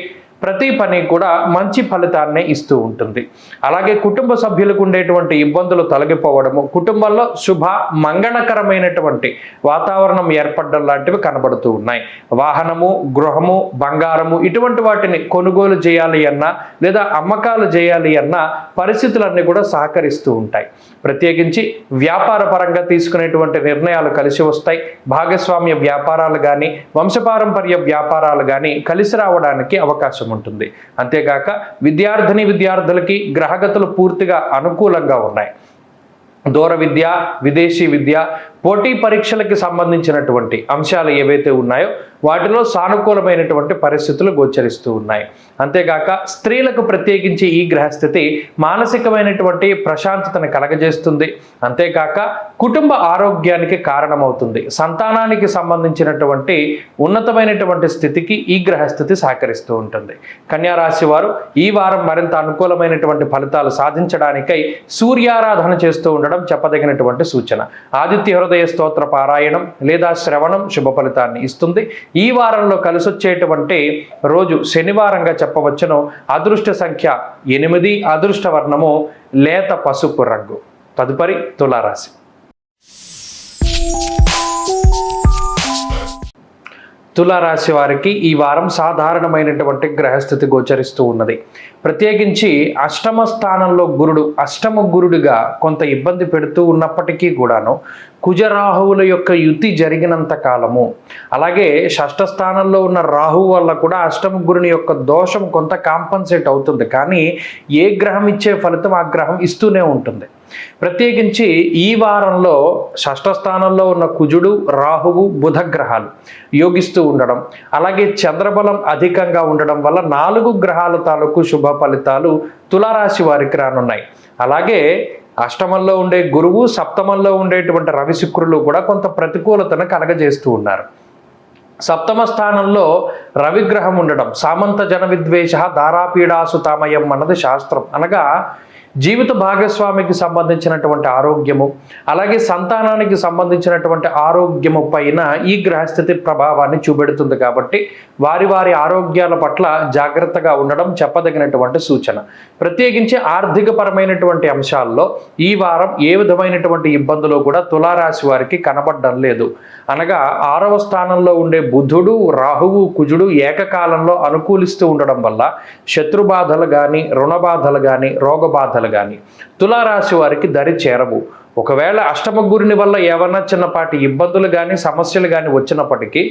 ప్రతి పని కూడా మంచి ఫలితాన్నే ఇస్తూ ఉంటుంది. అలాగే కుటుంబ సభ్యులకు ఉండేటువంటి ఇబ్బందులు తొలగిపోవడము, కుటుంబంలో శుభ మంగళకరమైనటువంటి వాతావరణం ఏర్పడడం లాంటివి కనబడుతూ ఉన్నాయి. వాహనము, గృహము, బంగారము ఇటువంటి వాటిని కొనుగోలు చేయాలి అన్నా లేదా అమ్మకాలు చేయాలి అన్నా పరిస్థితులన్నీ కూడా సహకరిస్తూ ఉంటాయి. ప్రత్యేకించి వ్యాపార పరంగా తీసుకునేటువంటి నిర్ణయాలు కలిసి వస్తాయి. భాగస్వామ్య వ్యాపారాలు కానీ, వంశపారంపర్య వ్యాపారాలు కానీ కలిసి రావడానికి అవకాశం ఉంటుంది. అంతేకాక విద్యార్థులకి గ్రహగతులు పూర్తిగా అనుకూలంగా ఉన్నాయి. దూర విద్య, విదేశీ విద్య, పోటీ పరీక్షలకి సంబంధించినటువంటి అంశాలు ఏవైతే ఉన్నాయో వాటిలో సానుకూలమైనటువంటి పరిస్థితులు గోచరిస్తూ ఉన్నాయి. అంతేకాక స్త్రీలకు ప్రత్యేకించి ఈ గ్రహస్థితి మానసికమైనటువంటి ప్రశాంతతను కలగజేస్తుంది. అంతేకాక కుటుంబ ఆరోగ్యానికి కారణమవుతుంది. సంతానానికి సంబంధించినటువంటి ఉన్నతమైనటువంటి స్థితికి ఈ గ్రహస్థితి సహకరిస్తూ ఉంటుంది. కన్యా రాశి వారు ఈ వారం మరింత అనుకూలమైనటువంటి ఫలితాలు సాధించడానికై సూర్యారాధన చేస్తూ ఉండడం చెప్పదగినటువంటి సూచన. ఆదిత్య హృదయ స్తోత్ర పారాయణం లేదా శ్రవణం శుభ ఫలితాన్ని ఇస్తుంది. ఈ వారంలో కలిసొచ్చేటువంటి రోజు శనివారంగా చెప్పవచ్చును. అదృష్ట సంఖ్య 8, అదృష్ట వర్ణము లేత పసుపు రంగు. తదుపరి తులారాశి. తులారాశి వారికి ఈ వారం సాధారణమైనటువంటి గ్రహస్థితి గోచరిస్తూ ఉన్నది. ప్రత్యేకించి అష్టమ స్థానంలో గురుడు అష్టమ గురుడిగా కొంత ఇబ్బంది పెడుతూ ఉన్నప్పటికీ కూడాను కుజరాహువుల యొక్క యుతి జరిగినంత కాలము, అలాగే షష్ఠ స్థానంలో ఉన్న రాహువు వల్ల కూడా అష్టమ గురుని యొక్క దోషం కొంత కాంపన్సేట్ అవుతుంది. కానీ ఏ గ్రహం ఇచ్చే ఫలితం ఆ గ్రహం ఇస్తూనే ఉంటుంది. ప్రత్యేకించి ఈ వారంలో షష్ఠ స్థానంలో ఉన్న కుజుడు, రాహువు, బుధ గ్రహాలు యోగిస్తూ ఉండడం, అలాగే చంద్రబలం అధికంగా ఉండడం వల్ల 4 గ్రహాల తాలూకు శుభ ఫలితాలు తులారాశి వారికి రానున్నాయి. అలాగే అష్టమంలో ఉండే గురువు, సప్తమంలో ఉండేటువంటి రవి, శుక్రులు కూడా కొంత ప్రతికూలతను కలగజేస్తూ ఉన్నారు. సప్తమ స్థానంలో రవిగ్రహం ఉండడం సామంత జన విద్వేష దారాపీడాసు తామయం అన్నది శాస్త్రం. అనగా జీవిత భాగస్వామికి సంబంధించినటువంటి ఆరోగ్యము, అలాగే సంతానానికి సంబంధించినటువంటి ఆరోగ్యము పైన ఈ గ్రహస్థితి ప్రభావాన్ని చూపెడుతుంది. కాబట్టి వారి ఆరోగ్యాల పట్ల జాగ్రత్తగా ఉండడం చెప్పదగినటువంటి సూచన. ప్రత్యేకించి ఆర్థిక పరమైనటువంటి అంశాల్లో ఈ వారం ఏ విధమైనటువంటి ఇబ్బందులు కూడా తులారాశి వారికి కనబడడం లేదు. అనగా 6వ స్థానంలో ఉండే బుధుడు, రాహువు, కుజుడు ఏకకాలంలో అనుకూలిస్తూ ఉండడం వల్ల శత్రుబాధలు కానీ, రుణబాధలు కానీ, రోగబాధలు కానీ తులారాశి వారికి దరి చేరవు. ఒకవేళ అష్టమ గురుని వల్ల ఏమన్నా చిన్నపాటి ఇబ్బందులు కానీ, సమస్యలు కానీ వచ్చినప్పటికీ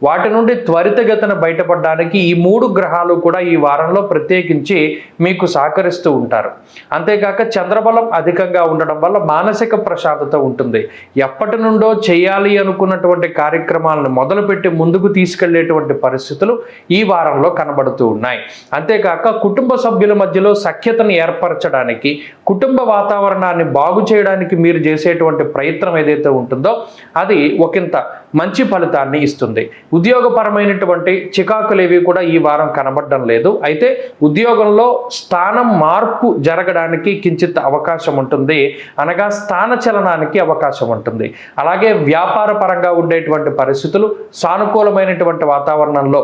వాటి నుండి త్వరితగతిన బయటపడడానికి ఈ 3 గ్రహాలు కూడా ఈ వారంలో ప్రత్యేకించి మీకు సహకరిస్తూ ఉంటారు. అంతేకాక చంద్రబలం అధికంగా ఉండడం వల్ల మానసిక ప్రశాంతత ఉంటుంది. ఎప్పటి నుండో చేయాలి అనుకున్నటువంటి కార్యక్రమాలను మొదలుపెట్టి ముందుకు తీసుకెళ్లేటువంటి పరిస్థితులు ఈ వారంలో కనబడుతూ ఉన్నాయి. అంతేకాక కుటుంబ సభ్యుల మధ్యలో సఖ్యతను ఏర్పరచడానికి, కుటుంబ వాతావరణాన్ని బాగు చేయడానికి మీరు చేసేటువంటి ప్రయత్నం ఏదైతే ఉంటుందో అది ఒకంత మంచి ఫలితాన్ని ఇస్తుంది. ఉద్యోగపరమైనటువంటి చికాకులేవి కూడా ఈ వారం కనబడడం లేదు. అయితే ఉద్యోగంలో స్థానం మార్పు జరగడానికి కించిత్ అవకాశం ఉంటుంది. అనగా స్థాన చలనానికి అవకాశం ఉంటుంది. అలాగే వ్యాపార పరంగా ఉండేటువంటి పరిస్థితులు సానుకూలమైనటువంటి వాతావరణంలో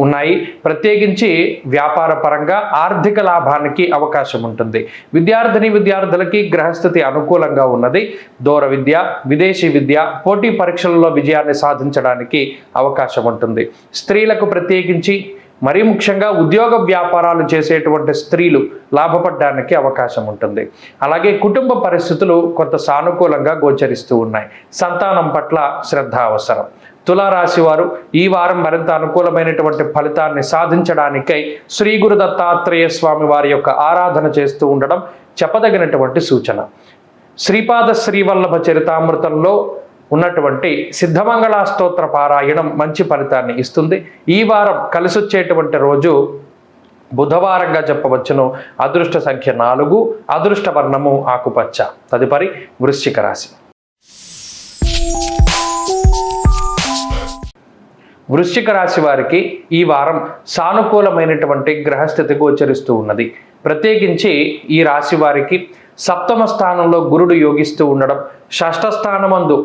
ఉన్నాయి. ప్రత్యేకించి వ్యాపార పరంగా ఆర్థిక లాభానికి అవకాశం ఉంటుంది. విద్యార్థులకి గ్రహస్థితి అనుకూలంగా ఉన్నది. దూర విద్య, విదేశీ విద్య, పోటీ పరీక్షలలో విజయాన్ని సాధించడానికి అవకాశం ఉంటుంది. స్త్రీలకు ప్రత్యేకించి మరీ ముఖ్యంగా ఉద్యోగ వ్యాపారాలు చేసేటువంటి స్త్రీలు లాభపడడానికి అవకాశం ఉంటుంది. అలాగే కుటుంబ పరిస్థితులు కొంత సానుకూలంగా గోచరిస్తూ ఉన్నాయి. సంతానం పట్ల శ్రద్ధ అవసరం. తులారాశి వారు ఈ వారం మరింత అనుకూలమైనటువంటి ఫలితాన్ని సాధించడానికై శ్రీ గురు దత్తాత్రేయ స్వామి వారి యొక్క ఆరాధన చేస్తూ ఉండడం చెప్పదగినటువంటి సూచన. శ్రీపాద శ్రీవల్లభ చరితామృతంలో ఉన్నటువంటి సిద్ధమంగళ స్తోత్ర పారాయణం మంచి ఫలితాన్ని ఇస్తుంది. ఈ వారం కలిసొచ్చేటువంటి రోజు బుధవారంగా చెప్పవచ్చును. అదృష్ట సంఖ్య 4, అదృష్ట వర్ణము ఆకుపచ్చ. తదుపరి వృశ్చిక రాశి. వృశ్చిక రాశి వారికి ఈ వారం సానుకూలమైనటువంటి గ్రహస్థితి గోచరిస్తూ ఉన్నది. ప్రత్యేకించి ఈ రాశి వారికి సప్తమ స్థానంలో గురుడు యోగిస్తూ ఉండడం, షష్ఠ స్థానమందు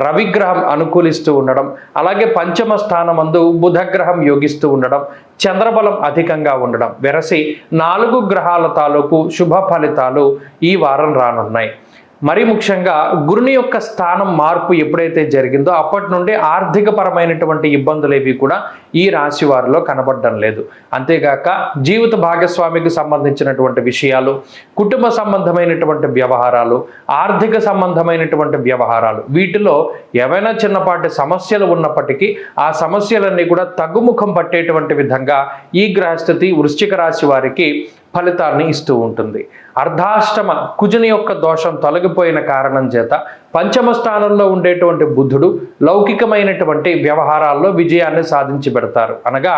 రవిగ్రహం అనుకూలిస్తూ ఉండడం, అలాగే పంచమ స్థానమందు బుధగ్రహం యోగిస్తూ ఉండడం, చంద్రబలం అధికంగా ఉండడం, వెరసి 4 గ్రహాల తాలూకు శుభ ఫలితాలు ఈ వారం రానున్నాయి. మరీ ముఖ్యంగా గురుని యొక్క స్థానం మార్పు ఎప్పుడైతే జరిగిందో అప్పటి నుండి ఆర్థిక పరమైనటువంటి ఇబ్బందులు ఏవి కూడా ఈ రాశి వారిలో కనబడడం లేదు. అంతేగాక జీవిత భాగస్వామికి సంబంధించినటువంటి విషయాలు, కుటుంబ సంబంధమైనటువంటి వ్యవహారాలు, ఆర్థిక సంబంధమైనటువంటి వ్యవహారాలు, వీటిలో ఏవైనా చిన్నపాటి సమస్యలు ఉన్నప్పటికీ ఆ సమస్యలన్నీ కూడా తగ్గుముఖం పట్టేటువంటి విధంగా ఈ గ్రహస్థితి వృశ్చిక రాశి వారికి ఫలితాన్ని ఇస్తూ ఉంటుంది. అర్ధాష్టమ కుజుని యొక్క దోషం తొలగిపోయిన కారణం చేత పంచమ స్థానంలో ఉండేటువంటి బుధుడు లౌకికమైనటువంటి వ్యవహారాల్లో విజయాన్ని సాధించి పెడతారు. అనగా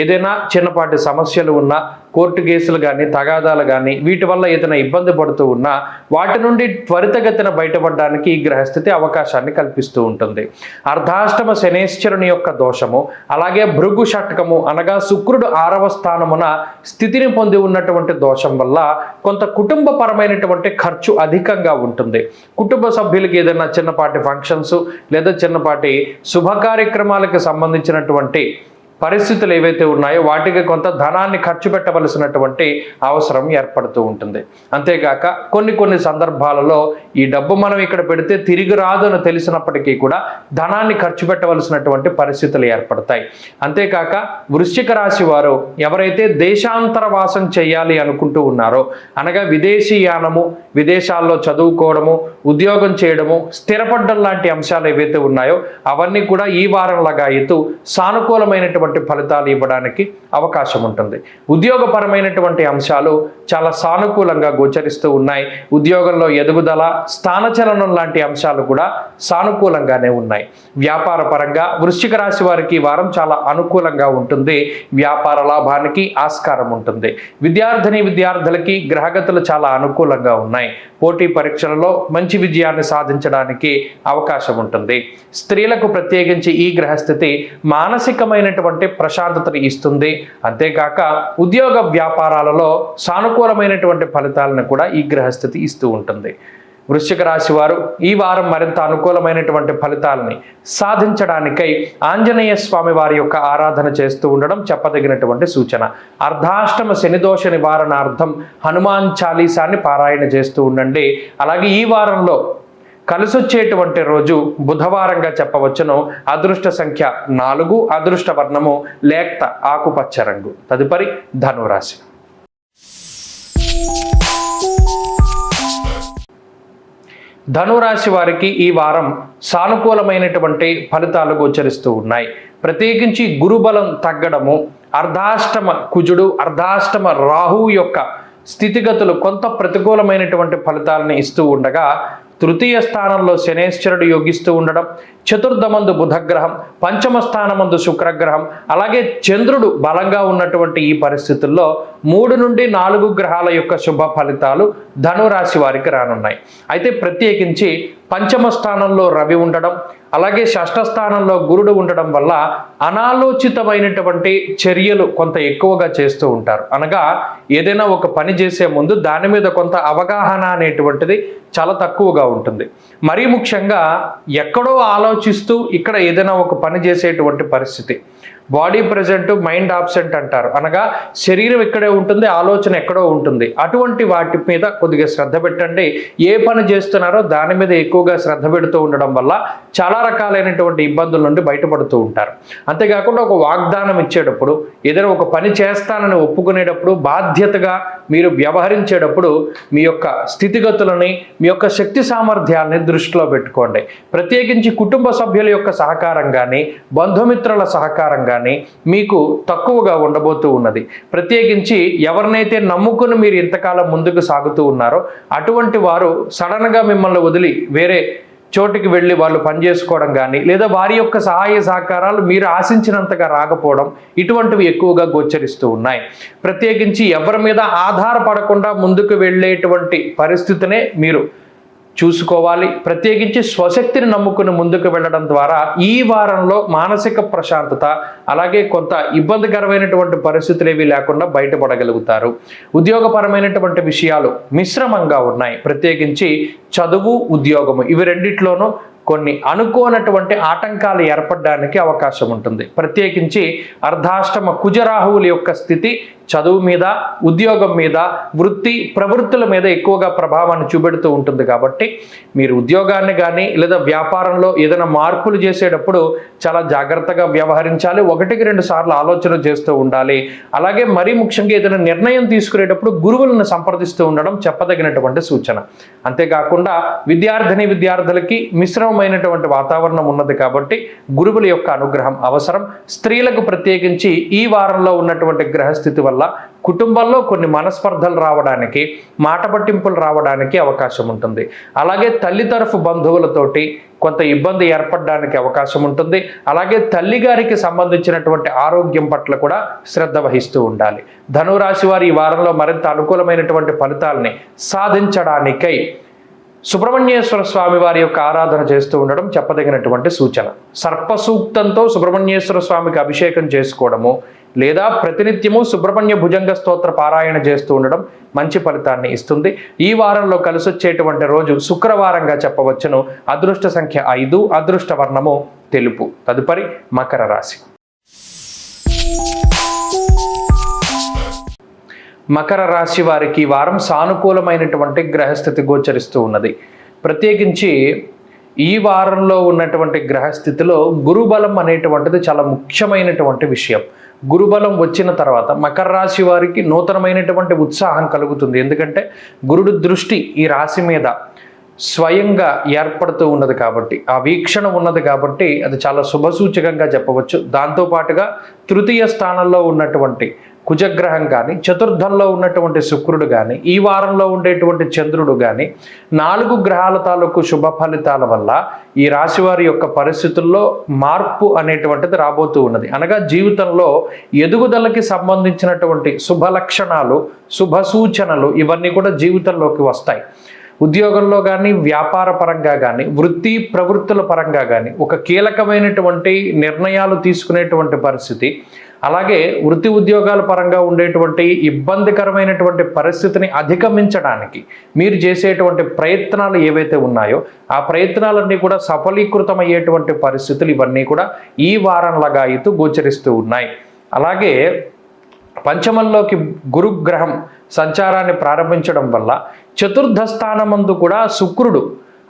ఏదైనా చిన్నపాటి సమస్యలు ఉన్నా, కోర్టు కేసులు కానీ, తగాదాలు కానీ, వీటి వల్ల ఏదైనా ఇబ్బంది పడుతూ ఉన్నా వాటి నుండి త్వరితగతిన బయటపడడానికి ఈ గ్రహస్థితి అవకాశాన్ని కల్పిస్తూ ఉంటుంది. అర్ధాష్టమ శనేశ్వరుని యొక్క దోషము, అలాగే భృగు షట్కము అనగా శుక్రుడు 6వ స్థానమున స్థితిని పొంది ఉన్నటువంటి దోషం వల్ల కొంత కుటుంబ పరమైనటువంటి ఖర్చు అధికంగా ఉంటుంది. కుటుంబ సభ్యులకి ఏదైనా చిన్నపాటి ఫంక్షన్స్ లేదా చిన్నపాటి శుభ కార్యక్రమాలకు సంబంధించినటువంటి పరిస్థితులు ఏవైతే ఉన్నాయో వాటికి కొంత ధనాన్ని ఖర్చు పెట్టవలసినటువంటి అవసరం ఏర్పడుతూ ఉంటుంది. అంతేగాక కొన్ని సందర్భాలలో ఈ డబ్బు మనం ఇక్కడ పెడితే తిరిగి రాదు అని తెలిసినప్పటికీ కూడా ధనాన్ని ఖర్చు పెట్టవలసినటువంటి పరిస్థితులు ఏర్పడతాయి. అంతేకాక వృశ్చిక రాశి వారు ఎవరైతే దేశాంతర వాసం చేయాలి అనుకుంటూ ఉన్నారో, అనగా విదేశీయానము, విదేశాల్లో చదువుకోవడము, ఉద్యోగం చేయడము, స్థిరపడ్డం లాంటి అంశాలు ఏవైతే ఉన్నాయో అవన్నీ కూడా ఈ వారం లగాయతు సానుకూలమైనటువంటి ఫలితాలు ఇవ్వడానికి అవకాశం ఉంటుంది. ఉద్యోగపరమైనటువంటి అంశాలు చాలా సానుకూలంగా గోచరిస్తూ ఉన్నాయి. ఉద్యోగంలో ఎదుగుదల, స్థానచలనం లాంటి అంశాలు కూడా సానుకూలంగానే ఉన్నాయి. వ్యాపార పరంగా వృశ్చిక రాశి వారికి ఈ వారం చాలా అనుకూలంగా ఉంటుంది. వ్యాపార లాభానికి ఆస్కారం ఉంటుంది. విద్యార్థులకి గ్రహగతులు చాలా అనుకూలంగా ఉన్నాయి. పోటీ పరీక్షలలో మంచి విజయాన్ని సాధించడానికి అవకాశం ఉంటుంది. స్త్రీలకు ప్రత్యేకించి ఈ గ్రహస్థితి మానసికమైనటువంటి ప్రశాంతతని ఇస్తుంది. అంతేకాక ఉద్యోగ వ్యాపారాలలో సానుకూలమైనటువంటి ఫలితాలను కూడా ఈ గ్రహస్థితి ఇస్తూ ఉంటుంది. వృశ్చిక రాశి వారు ఈ వారం మరింత అనుకూలమైనటువంటి ఫలితాలని సాధించడానికై ఆంజనేయ స్వామి వారి యొక్క ఆరాధన చేస్తూ ఉండడం చెప్పదగినటువంటి సూచన. అర్ధాష్టమ శనిదోష నివారణార్థం హనుమాన్ చాలీసాన్ని పారాయణ చేస్తూ ఉండండి. అలాగే ఈ వారంలో కలిసొచ్చేటువంటి రోజు బుధవారంగా చెప్పవచ్చును. అదృష్ట సంఖ్య 4, అదృష్ట వర్ణము లేక్త ఆకుపచ్చ రంగు. తదుపరి ధనురాశి. ధనురాశి వారికి ఈ వారం సానుకూలమైనటువంటి ఫలితాలు గోచరిస్తూ ఉన్నాయి. ప్రత్యేకించి గురుబలం తగ్గడము, అర్ధాష్టమ కుజుడు, అర్ధాష్టమ రాహువు యొక్క స్థితిగతులు కొంత ప్రతికూలమైనటువంటి ఫలితాలను ఇస్తూ ఉండగా, తృతీయ స్థానంలో శనేశ్వరుడు యోగిస్తూ ఉండడం, చతుర్థమందు బుధగ్రహం, పంచమ స్థానమందు శుక్రగ్రహం, అలాగే చంద్రుడు బలంగా ఉన్నటువంటి ఈ పరిస్థితుల్లో 3 నుండి 4 గ్రహాల యొక్క శుభ ఫలితాలు ధనురాశి వారికి రానున్నాయి. అయితే ప్రత్యేకించి పంచమ స్థానంలో రవి ఉండడం, అలాగే షష్ఠ స్థానంలో గురుడు ఉండడం వల్ల అనాలోచితమైనటువంటి చర్యలు కొంత ఎక్కువగా చేస్తూ ఉంటారు. అనగా ఏదైనా ఒక పని చేసే ముందు దాని మీద కొంత అవగాహన అనేటువంటిది చాలా తక్కువగా ఉంటుంది. మరీ ముఖ్యంగా ఎక్కడో ఆలోచిస్తూ ఇక్కడ ఏదైనా ఒక పని చేసేటువంటి పరిస్థితి. బాడీ ప్రెజెంట్ మైండ్ ఆబ్సెంట్ అంటారు. అనగా శరీరం ఇక్కడే ఉంటుంది, ఆలోచన ఎక్కడో ఉంటుంది. అటువంటి వాటి మీద కొద్దిగా శ్రద్ధ పెట్టండి. ఏ పని చేస్తున్నారో దాని మీద ఎక్కువగా శ్రద్ధ పెడుతూ ఉండడం వల్ల చాలా రకాలైనటువంటి ఇబ్బందుల నుండి బయటపడుతూ ఉంటారు. అంతేకాకుండా ఒక వాగ్దానం ఇచ్చేటప్పుడు, ఏదైనా ఒక పని చేస్తానని ఒప్పుకునేటప్పుడు, బాధ్యతగా మీరు వ్యవహరించేటప్పుడు మీ యొక్క స్థితిగతులని, మీ యొక్క శక్తి సామర్థ్యాలని దృష్టిలో పెట్టుకోండి. ప్రత్యేకించి కుటుంబ సభ్యుల యొక్క సహకారం కానీ, బంధుమిత్రుల సహకారం కానీ మీకు తక్కువగా ఉండబోతూ ఉన్నది. ప్రత్యేకించి ఎవరినైతే నమ్ముకుని మీరు ఇంతకాలం ముందుకు సాగుతూ ఉన్నారో అటువంటి వారు సడన్గా మిమ్మల్ని వదిలి వేరే చోటికి వెళ్ళి వాళ్ళు పనిచేసుకోవడం కానీ, లేదా వారి యొక్క సహాయ సహకారాలు మీరు ఆశించినంతగా రాకపోవడం, ఇటువంటివి ఎక్కువగా గోచరిస్తూ ఉన్నాయి. ప్రత్యేకించి ఎవరి మీద ఆధారపడకుండా ముందుకు వెళ్ళేటువంటి పరిస్థితినే మీరు చూసుకోవాలి. ప్రత్యేకించి స్వశక్తిని నమ్ముకుని ముందుకు వెళ్ళడం ద్వారా ఈ వారంలో మానసిక ప్రశాంతత, అలాగే కొంత ఇబ్బందికరమైనటువంటి పరిస్థితులు ఏవి లేకుండా బయటపడగలుగుతారు. ఉద్యోగపరమైనటువంటి విషయాలు మిశ్రమంగా ఉన్నాయి. ప్రత్యేకించి చదువు, ఉద్యోగము ఇవి రెండిట్లోనూ కొన్ని అనుకోనటువంటి ఆటంకాలు ఏర్పడడానికి అవకాశం ఉంటుంది. ప్రత్యేకించి అర్ధాష్టమ కుజరాహువుల యొక్క స్థితి చదువు మీద, ఉద్యోగం మీద, వృత్తి ప్రవృత్తుల మీద ఎక్కువగా ప్రభావాన్ని చూపెడుతూ ఉంటుంది. కాబట్టి మీరు ఉద్యోగాన్ని కానీ లేదా వ్యాపారంలో ఏదైనా మార్పులు చేసేటప్పుడు చాలా జాగ్రత్తగా వ్యవహరించాలి. 1-2 సార్లు ఆలోచన చేస్తూ ఉండాలి. అలాగే మరీ ముఖ్యంగా ఏదైనా నిర్ణయం తీసుకునేటప్పుడు గురువులను సంప్రదిస్తూ ఉండడం చెప్పదగినటువంటి సూచన. అంతేకాకుండా విద్యార్థులకి మిశ్రమమైనటువంటి వాతావరణం ఉన్నది కాబట్టి గురువుల యొక్క అనుగ్రహం అవసరం. స్త్రీలకు ప్రత్యేకించి ఈ వారంలో ఉన్నటువంటి గ్రహస్థితి వల్ల కుటుంబంలో కొన్ని మనస్పర్ధలు రావడానికి, మాట పట్టింపులు రావడానికి అవకాశం ఉంటుంది. అలాగే తల్లి తరఫు బంధువులతోటి కొంత ఇబ్బంది ఏర్పడడానికి అవకాశం ఉంటుంది. అలాగే తల్లిగారికి సంబంధించినటువంటి ఆరోగ్యం పట్ల కూడా శ్రద్ధ వహిస్తూ ఉండాలి. ధనురాశి వారి ఈ వారంలో మరింత అనుకూలమైనటువంటి ఫలితాలని సాధించడానికై సుబ్రహ్మణ్యేశ్వర స్వామి వారి యొక్క ఆరాధన చేస్తూ ఉండడం చెప్పదగినటువంటి సూచన. సర్పసూక్తంతో సుబ్రహ్మణ్యేశ్వర స్వామికి అభిషేకం చేసుకోవడము, లేదా ప్రతినిత్యము సుబ్రహ్మణ్య భుజంగ స్తోత్ర పారాయణ చేస్తూ ఉండడం మంచి ఫలితాన్ని ఇస్తుంది. ఈ వారంలో కలిసొచ్చేటువంటి రోజు శుక్రవారంగా చెప్పవచ్చును. అదృష్ట సంఖ్య 5, అదృష్ట వర్ణము తెలుపు. తదుపరి మకర రాశి. మకర రాశి వారికి ఈ వారం సానుకూలమైనటువంటి గ్రహస్థితి గోచరిస్తూ ఉన్నది. ప్రత్యేకించి ఈ వారంలో ఉన్నటువంటి గ్రహస్థితిలో గురుబలం అనేటువంటిది చాలా ముఖ్యమైనటువంటి విషయం. గురుబలం వచ్చిన తర్వాత మకర రాశి వారికి నూతనమైనటువంటి ఉత్సాహం కలుగుతుంది. ఎందుకంటే గురుడు దృష్టి ఈ రాశి మీద స్వయంగా ఏర్పడుతూ ఉన్నది కాబట్టి, ఆ వీక్షణ ఉన్నది కాబట్టి అది చాలా శుభసూచకంగా చెప్పవచ్చు. దాంతోపాటుగా తృతీయ స్థానంలో ఉన్నటువంటి కుజగ్రహం కానీ, చతుర్థంలో ఉన్నటువంటి శుక్రుడు కానీ, ఈ వారంలో ఉండేటువంటి చంద్రుడు కానీ 4 గ్రహాల తాలూకు శుభ ఫలితాల వల్ల ఈ రాశివారి యొక్క పరిస్థితుల్లో మార్పు అనేటువంటిది రాబోతూ ఉన్నది. అనగా జీవితంలో ఎదుగుదలకి సంబంధించినటువంటి శుభ లక్షణాలు, శుభ సూచనలు ఇవన్నీ కూడా జీవితంలోకి వస్తాయి. ఉద్యోగంలో కానీ, వ్యాపార పరంగా కానీ, వృత్తి ప్రవృత్తుల పరంగా కానీ ఒక కీలకమైనటువంటి నిర్ణయాలు తీసుకునేటువంటి పరిస్థితి, అలాగే వృత్తి ఉద్యోగాల పరంగా ఉండేటువంటి ఇబ్బందికరమైనటువంటి పరిస్థితిని అధిగమించడానికి మీరు చేసేటువంటి ప్రయత్నాలు ఏవైతే ఉన్నాయో ఆ ప్రయత్నాలన్నీ కూడా సఫలీకృతమయ్యేటువంటి పరిస్థితులు ఇవన్నీ కూడా ఈ వారంలాగా అయితే గోచరిస్తూ ఉన్నాయి. అలాగే పంచమంలోకి గురుగ్రహం సంచారాన్ని ప్రారంభించడం వల్ల చతుర్థ స్థానమందు కూడా శుక్రుడు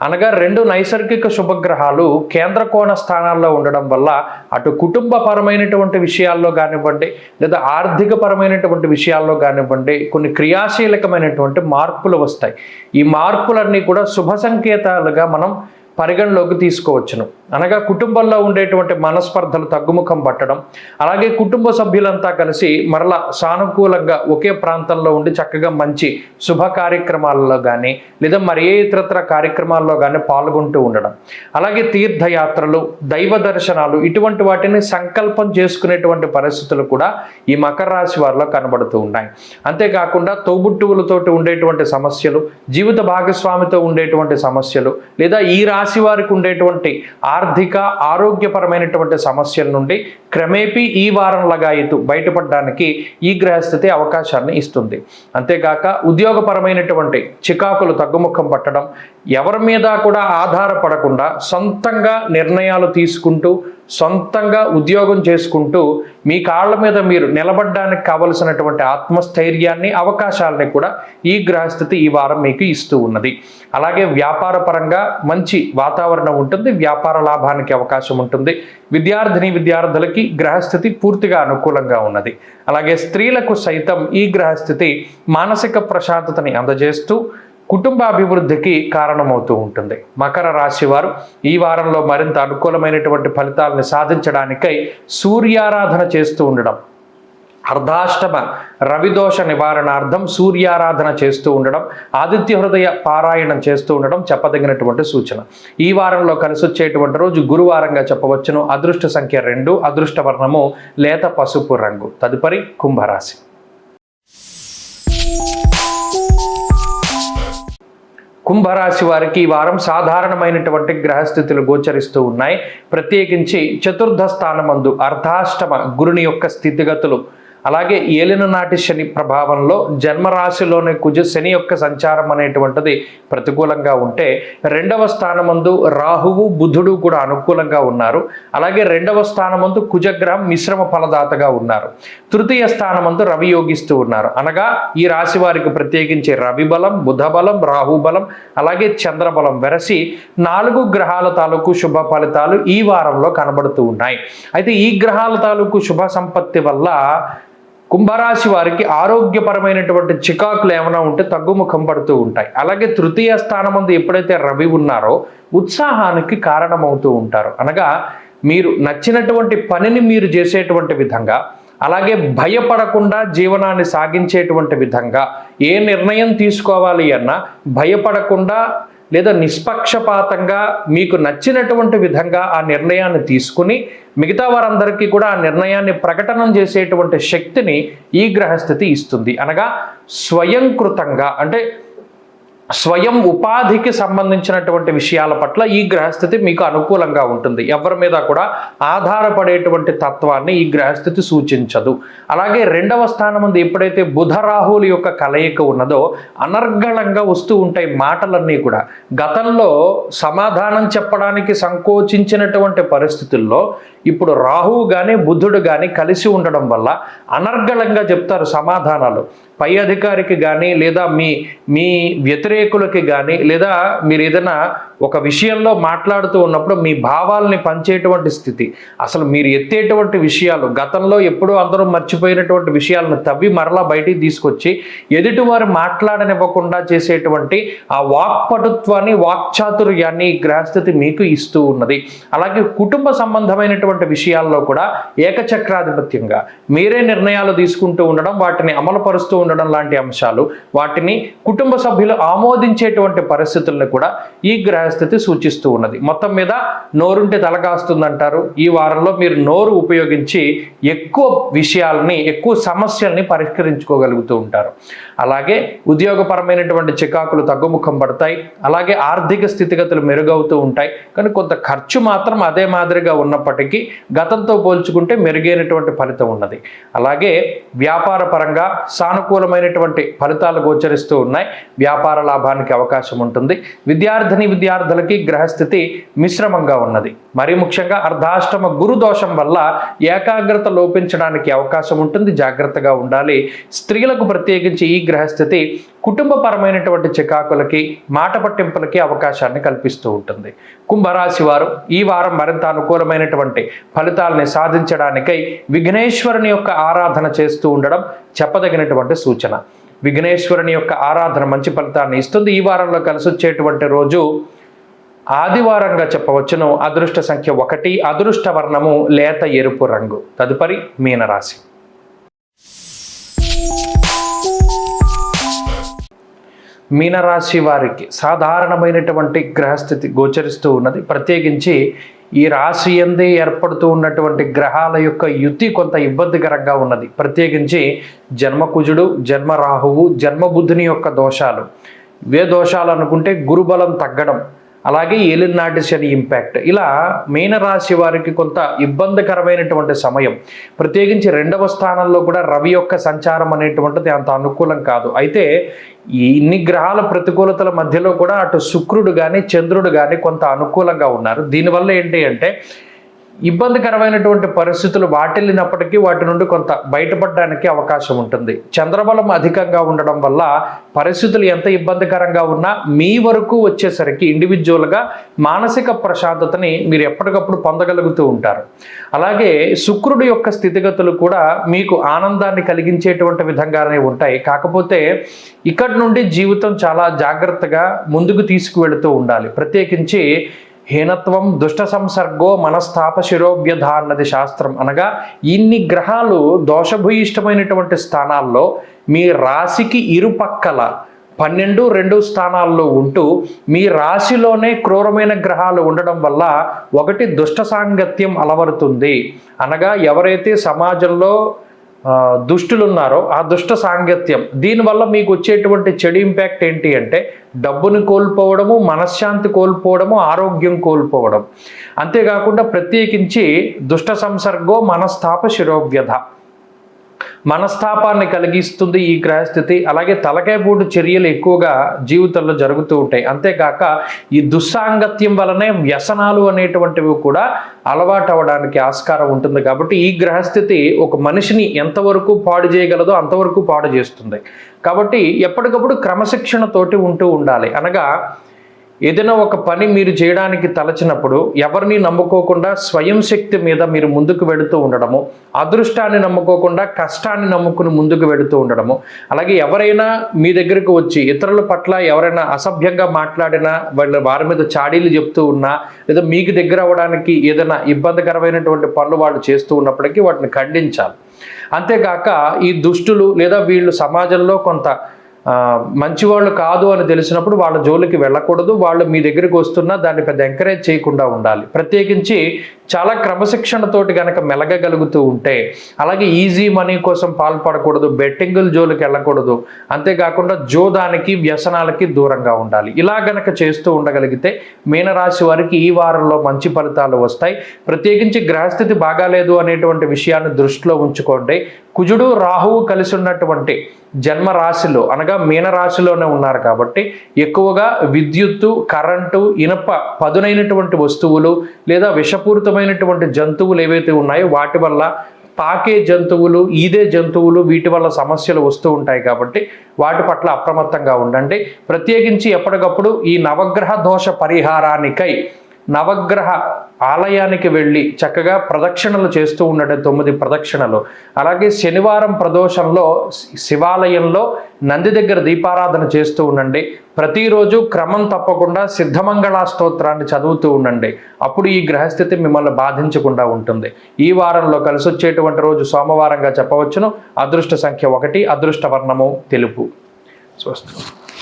అనగా 2 నైసర్గిక శుభగ్రహాలు కేంద్ర కోణ స్థానాల్లో ఉండడం వల్ల అటు కుటుంబపరమైనటువంటి విషయాల్లో కానివ్వండి, లేదా ఆర్థిక పరమైనటువంటి విషయాల్లో కానివ్వండి కొన్ని క్రియాశీలకమైనటువంటి మార్పులు వస్తాయి. ఈ మార్పులన్నీ కూడా శుభ సంకేతాలుగా మనం పరిగణలోకి తీసుకోవచ్చును. అనగా కుటుంబంలో ఉండేటువంటి మనస్పర్ధలు తగ్గుముఖం పట్టడం, అలాగే కుటుంబ సభ్యులంతా కలిసి మరలా సానుకూలంగా ఒకే ప్రాంతంలో ఉండి చక్కగా మంచి శుభ కార్యక్రమాలలో కానీ లేదా మరి ఏ ఇతరత్ర కార్యక్రమాల్లో కానీ పాల్గొంటూ ఉండడం, అలాగే తీర్థయాత్రలు, దైవ దర్శనాలు ఇటువంటి వాటిని సంకల్పం చేసుకునేటువంటి పరిస్థితులు కూడా ఈ మకర రాశి వారిలో కనబడుతూ ఉన్నాయి. అంతేకాకుండా తోబుట్టువులతోటి ఉండేటువంటి సమస్యలు, జీవిత భాగస్వామితో ఉండేటువంటి సమస్యలు, లేదా ఈ రాశి వారికి ఉండేటువంటి ఆర్థిక ఆరోగ్యపరమైనటువంటి సమస్యల నుండి క్రమేపీ ఈ వారం లగాయితూ బయటపడడానికి ఈ గ్రహస్థితి అవకాశాన్ని ఇస్తుంది. అంతేకాక ఉద్యోగపరమైనటువంటి చికాకులు తగ్గుముఖం పట్టడం, ఎవరి మీద కూడా ఆధారపడకుండా సొంతంగా నిర్ణయాలు తీసుకుంటూ సొంతంగా ఉద్యోగం చేసుకుంటూ మీ కాళ్ళ మీద మీరు నిలబడడానికి కావలసినటువంటి ఆత్మస్థైర్యాన్ని, అవకాశాలని కూడా ఈ గ్రహస్థితి ఈ వారం మీకు ఇస్తూ ఉన్నది. అలాగే వ్యాపార పరంగా మంచి వాతావరణం ఉంటుంది, వ్యాపార లాభానికి అవకాశం ఉంటుంది. విద్యార్థులకి గ్రహస్థితి పూర్తిగా అనుకూలంగా ఉన్నది. అలాగే స్త్రీలకు సైతం ఈ గ్రహస్థితి మానసిక ప్రశాంతతని అందజేస్తూ కుటుంబ అభివృద్ధికి కారణమవుతూ ఉంటుంది. మకర రాశి వారు ఈ వారంలో మరింత అనుకూలమైనటువంటి ఫలితాలను సాధించడానికై సూర్యారాధన చేస్తూ ఉండడం, అర్ధాష్టమ రవిదోష నివారణార్థం సూర్యారాధన చేస్తూ ఉండడం, ఆదిత్య హృదయ పారాయణం చేస్తూ ఉండడం చెప్పదగినటువంటి సూచన. ఈ వారంలో కలిసి వచ్చేటువంటి రోజు గురువారంగా చెప్పవచ్చును. అదృష్ట సంఖ్య 2, అదృష్ట వర్ణము లేత పసుపు రంగు. తదుపరి కుంభరాశి. కుంభరాశి వారికి ఈ వారం సాధారణమైనటువంటి గ్రహస్థితులు గోచరిస్తూ ఉన్నాయి. ప్రత్యేకించి చతుర్థ స్థానమందు అర్ధాష్టమ గురుని యొక్క స్థితిగతులు, అలాగే ఏలిన నాటి శని ప్రభావంలో జన్మరాశిలోని శని యొక్క సంచారం అనేటువంటిది ప్రతికూలంగా ఉంటే, రెండవ స్థానమందు రాహువు బుధుడు కూడా అనుకూలంగా ఉన్నారు. అలాగే రెండవ స్థానమందు కుజగ్రహం మిశ్రమ ఫలదాతగా ఉన్నారు. తృతీయ స్థానమందు రవి యోగిస్తూ ఉన్నారు. అనగా ఈ రాశి వారికి ప్రత్యేకించి రవి బలం, బుధ బలం, రాహు బలం, అలాగే చంద్రబలం వెరసి 4 గ్రహాల తాలూకు శుభ ఫలితాలు ఈ వారంలో కనబడుతూ ఉన్నాయి. అయితే ఈ గ్రహాల తాలూకు శుభ సంపత్తి వల్ల కుంభరాశి వారికి ఆరోగ్యపరమైనటువంటి చికాకులు ఏమైనా ఉంటే తగ్గుముఖం పడుతూ ఉంటాయి. అలాగే తృతీయ స్థానమందు ఎప్పుడైతే రవి ఉన్నారో ఉత్సాహానికి కారణమవుతూ ఉంటారు. అనగా మీరు నచ్చినటువంటి పనిని మీరు చేసేటువంటి విధంగా, అలాగే భయపడకుండా జీవనాన్ని సాగించేటువంటి విధంగా, ఏ నిర్ణయం తీసుకోవాలి అన్నా భయపడకుండా లేదా నిష్పక్షపాతంగా మీకు నచ్చినటువంటి విధంగా ఆ నిర్ణయాన్ని తీసుకుని మిగతా వారందరికీ కూడా ఆ నిర్ణయాన్ని ప్రకటన చేసేటువంటి శక్తిని ఈ గ్రహస్థితి ఇస్తుంది. అనగా స్వయంకృతంగా అంటే స్వయం ఉపాధికి సంబంధించినటువంటి విషయాల పట్ల ఈ గ్రహస్థితి మీకు అనుకూలంగా ఉంటుంది. ఎవరి మీద కూడా ఆధారపడేటువంటి తత్వాన్ని ఈ గ్రహస్థితి సూచించదు. అలాగే రెండవ స్థానం ముందు ఎప్పుడైతే బుధ రాహువుల యొక్క కలయిక ఉన్నదో అనర్గళంగా వస్తూ ఉంటాయి మాటలన్నీ కూడా. గతంలో సమాధానం చెప్పడానికి సంకోచించినటువంటి పరిస్థితుల్లో ఇప్పుడు రాహువు కానీ బుధుడు కానీ కలిసి ఉండడం వల్ల అనర్గళంగా చెప్తారు సమాధానాలు. పై అధికారికి కానీ లేదా మీ వ్యతిరేకులకి కానీ, లేదా మీరు ఏదైనా ఒక విషయంలో మాట్లాడుతూ ఉన్నప్పుడు మీ భావాల్ని పంచేటువంటి స్థితి, అసలు మీరు ఎత్తేటువంటి విషయాలు గతంలో ఎప్పుడూ అందరూ మర్చిపోయినటువంటి విషయాలను తవ్వి మరలా బయటికి తీసుకొచ్చి ఎదుటివారు మాట్లాడనివ్వకుండా చేసేటువంటి ఆ వాక్పటుత్వాన్ని, వాక్చాతుర్యాన్ని ఈ గ్రహస్థితి మీకు ఇస్తూ ఉన్నది. అలాగే కుటుంబ సంబంధమైనటువంటి విషయాల్లో కూడా ఏకచక్రాధిపత్యంగా మీరే నిర్ణయాలు తీసుకుంటూ ఉండడం, వాటిని అమలుపరుస్తూ ఉండడం లాంటి అంశాలు, వాటిని కుటుంబ సభ్యులు ఆమోదించేటువంటి పరిస్థితులను కూడా ఈ గ్రహస్థితి సూచిస్తూ ఉన్నది. మొత్తం మీద నోరుంటే తలకాస్తుందంటారు. ఈ వారంలో మీరు నోరు ఉపయోగించి ఎక్కువ విషయాలని, ఎక్కువ సమస్యల్ని పరిష్కరించుకోగలుగుతూ ఉంటారు. అలాగే ఉద్యోగపరమైనటువంటి చికాకులు తగ్గుముఖం పడతాయి. అలాగే ఆర్థిక స్థితిగతులు మెరుగవుతూ ఉంటాయి. కానీ కొంత ఖర్చు మాత్రం అదే మాదిరిగా ఉన్నప్పటికీ గతంతో పోల్చుకుంటే మెరుగైనటువంటి ఫలితం ఉన్నది. అలాగే వ్యాపార పరంగా సానుకూలమైనటువంటి ఫలితాలు గోచరిస్తూ ఉన్నాయి. వ్యాపార లాభానికి అవకాశం ఉంటుంది. విద్యార్థులకి గ్రహస్థితి మిశ్రమంగా ఉన్నది. మరి ముఖ్యంగా అర్ధాష్టమ గురు దోషం వల్ల ఏకాగ్రత లోపించడానికి అవకాశం ఉంటుంది. జాగ్రత్తగా ఉండాలి. స్త్రీలకు ప్రత్యేకించి ఈ గ్రహస్థితి కుటుంబపరమైనటువంటి చికాకులకి, మాట పట్టింపులకి అవకాశాన్ని కల్పిస్తూ ఉంటుంది. కుంభరాశి వారు ఈ వారం మరింత అనుకూలమైనటువంటి ఫలితాలని సాధించడానికై విఘ్నేశ్వరుని యొక్క ఆరాధన చేస్తూ ఉండడం చెప్పదగినటువంటి సూచన. విఘ్నేశ్వరుని యొక్క ఆరాధన మంచి ఫలితాన్ని ఇస్తుంది. ఈ వారంలో కలిసి వచ్చేటువంటి రోజు ఆదివారంగా చెప్పవచ్చును. అదృష్ట సంఖ్య 1, అదృష్ట వర్ణము లేత ఎరుపు రంగు. తదుపరి మీనరాశి. మీనరాశి వారికి సాధారణమైనటువంటి గ్రహస్థితి గోచరిస్తూ ఉన్నది. ప్రత్యేకించి ఈ రాశి యందే ఏర్పడుతూ ఉన్నటువంటి గ్రహాల యొక్క యుతి కొంత ఇబ్బందికరంగా ఉన్నది. ప్రత్యేకించి జన్మకుజుడు, జన్మరాహువు, జన్మబుద్ధుని యొక్క దోషాలు, ఇవే దోషాలు అనుకుంటే గురుబలం తగ్గడం, అలాగే ఏలినాటి శని ఇంపాక్ట్, ఇలా మీనరాశి వారికి కొంత ఇబ్బందికరమైనటువంటి సమయం. ప్రత్యేకించి రెండవ స్థానంలో కూడా రవి యొక్క సంచారం అనేటువంటిది అంత అనుకూలం కాదు. అయితే ఇన్ని గ్రహాల ప్రతికూలతల మధ్యలో కూడా అటు శుక్రుడు కానీ చంద్రుడు కానీ కొంత అనుకూలంగా ఉన్నారు. దీనివల్ల ఏంటి అంటే ఇబ్బందికరమైనటువంటి పరిస్థితులు వాటిల్లినప్పటికీ వాటి నుండి కొంత బయటపడడానికి అవకాశం ఉంటుంది. చంద్రబలం అధికంగా ఉండడం వల్ల పరిస్థితులు ఎంత ఇబ్బందికరంగా ఉన్నా మీ వరకు వచ్చేసరికి ఇండివిజువల్గా మానసిక ప్రశాంతతని మీరు ఎప్పటికప్పుడు పొందగలుగుతూ ఉంటారు. అలాగే శుక్రుడి యొక్క స్థితిగతులు కూడా మీకు ఆనందాన్ని కలిగించేటువంటి విధంగానే ఉంటాయి. కాకపోతే ఇక్కడి నుండి జీవితం చాలా జాగ్రత్తగా ముందుకు తీసుకువెళుతూ ఉండాలి. ప్రత్యేకించి హీనత్వం దుష్ట సంసర్గో మనస్తాప శిరోవ్యధ అన్నది శాస్త్రం. అనగా ఇన్ని గ్రహాలు దోషభూయిష్టమైనటువంటి స్థానాల్లో మీ రాశికి ఇరుపక్కల 12, 2 స్థానాల్లో ఉంటూ మీ రాశిలోనే క్రూరమైన గ్రహాలు ఉండడం వల్ల ఒకటి దుష్ట సాంగత్యం అలవరుతుంది. అనగా ఎవరైతే సమాజంలో దుష్టులు ఉన్నారో ఆ దుష్ట సాంగత్యం దీనివల్ల మీకు వచ్చేటువంటి చెడు ఇంపాక్ట్ ఏంటి అంటే డబ్బుని కోల్పోవడము, మనశ్శాంతి కోల్పోవడము, ఆరోగ్యం కోల్పోవడం. అంతేకాకుండా ప్రత్యేకించి దుష్ట సంసర్గో మనస్తాప శిరోవ్యధ మనస్తాపాన్ని కలిగిస్తుంది ఈ గ్రహస్థితి. అలాగే తలకాయపూటు చర్యలు ఎక్కువగా జీవితంలో జరుగుతూ ఉంటాయి. అంతేకాక ఈ దుస్సాంగత్యం వలనే వ్యసనాలు అనేటువంటివి కూడా అలవాటు అవ్వడానికి ఆస్కారం ఉంటుంది. కాబట్టి ఈ గ్రహస్థితి ఒక మనిషిని ఎంతవరకు పాడు చేయగలదో అంతవరకు పాడు చేస్తుంది. కాబట్టి ఎప్పటికప్పుడు క్రమశిక్షణతోటి ఉంటూ ఉండాలి. అనగా ఏదైనా ఒక పని మీరు చేయడానికి తలచినప్పుడు ఎవరిని నమ్ముకోకుండా స్వయం శక్తి మీద మీరు ముందుకు వెళుతూ ఉండడము, అదృష్టాన్ని నమ్ముకోకుండా కష్టాన్ని నమ్ముకుని ముందుకు వెళుతూ ఉండడము. అలాగే ఎవరైనా మీ దగ్గరకు వచ్చి ఇతరుల పట్ల ఎవరైనా అసభ్యంగా మాట్లాడినా, వారి మీద చాడీలు చెప్తూ ఉన్నా, లేదా మీకు దగ్గర అవ్వడానికి ఏదైనా ఇబ్బందికరమైనటువంటి పనులు వాళ్ళు చేస్తూ ఉన్నప్పటికీ వాటిని ఖండించాలి. అంతేకాక ఈ దుష్టులు లేదా వీళ్ళు సమాజంలో కొంత మంచివాళ్ళు కాదు అని తెలిసినప్పుడు వాళ్ళ జోలికి వెళ్ళకూడదు. వాళ్ళు మీ దగ్గరికి వస్తున్నా దాన్ని పెద్ద ఎంకరేజ్ చేయకుండా ఉండాలి. ప్రత్యేకించి చాలా క్రమశిక్షణతోటి కనుక మెలగగలుగుతూ ఉంటే, అలాగే ఈజీ మనీ కోసం పాల్పడకూడదు, బెట్టింగుల జోలికి వెళ్ళకూడదు. అంతేకాకుండా జోదానికి వ్యసనాలకి దూరంగా ఉండాలి. ఇలా గనక చేస్తూ ఉండగలిగితే మీనరాశి వారికి ఈ వారంలో మంచి ఫలితాలు వస్తాయి. ప్రత్యేకించి గ్రహస్థితి బాగాలేదు అనేటువంటి విషయాన్ని దృష్టిలో ఉంచుకోండి. కుజుడు రాహువు కలిసి ఉన్నటువంటి జన్మరాశిలో అనగా మీనరాశిలోనే ఉన్నారు కాబట్టి ఎక్కువగా విద్యుత్తు, కరెంటు, ఇనప పదునైనటువంటి వస్తువులు లేదా విషపూరితమైనటువంటి జంతువులు ఏవైతే ఉన్నాయో వాటి వల్ల, తాకే జంతువులు, ఈదే జంతువులు, వీటి వల్ల సమస్యలు వస్తూ ఉంటాయి. కాబట్టి వాటి పట్ల అప్రమత్తంగా ఉండండి. ప్రత్యేకించి ఎప్పటికప్పుడు ఈ నవగ్రహ దోష పరిహారానికై నవగ్రహ ఆలయానికి వెళ్ళి చక్కగా ప్రదక్షిణలు చేస్తూ ఉండండి, 9 ప్రదక్షిణలు. అలాగే శనివారం ప్రదోషంలో శివాలయంలో నంది దగ్గర దీపారాధన చేస్తూ ఉండండి. ప్రతిరోజు క్రమం తప్పకుండా సిద్ధమంగళ స్తోత్రాన్ని చదువుతూ ఉండండి. అప్పుడు ఈ గ్రహస్థితి మిమ్మల్ని బాధించకుండా ఉంటుంది. ఈ వారంలో కలిసి వచ్చేటువంటి రోజు సోమవారంగా చెప్పవచ్చును. అదృష్ట సంఖ్య 1, అదృష్ట వర్ణము తెలుపు. స్వస్తి.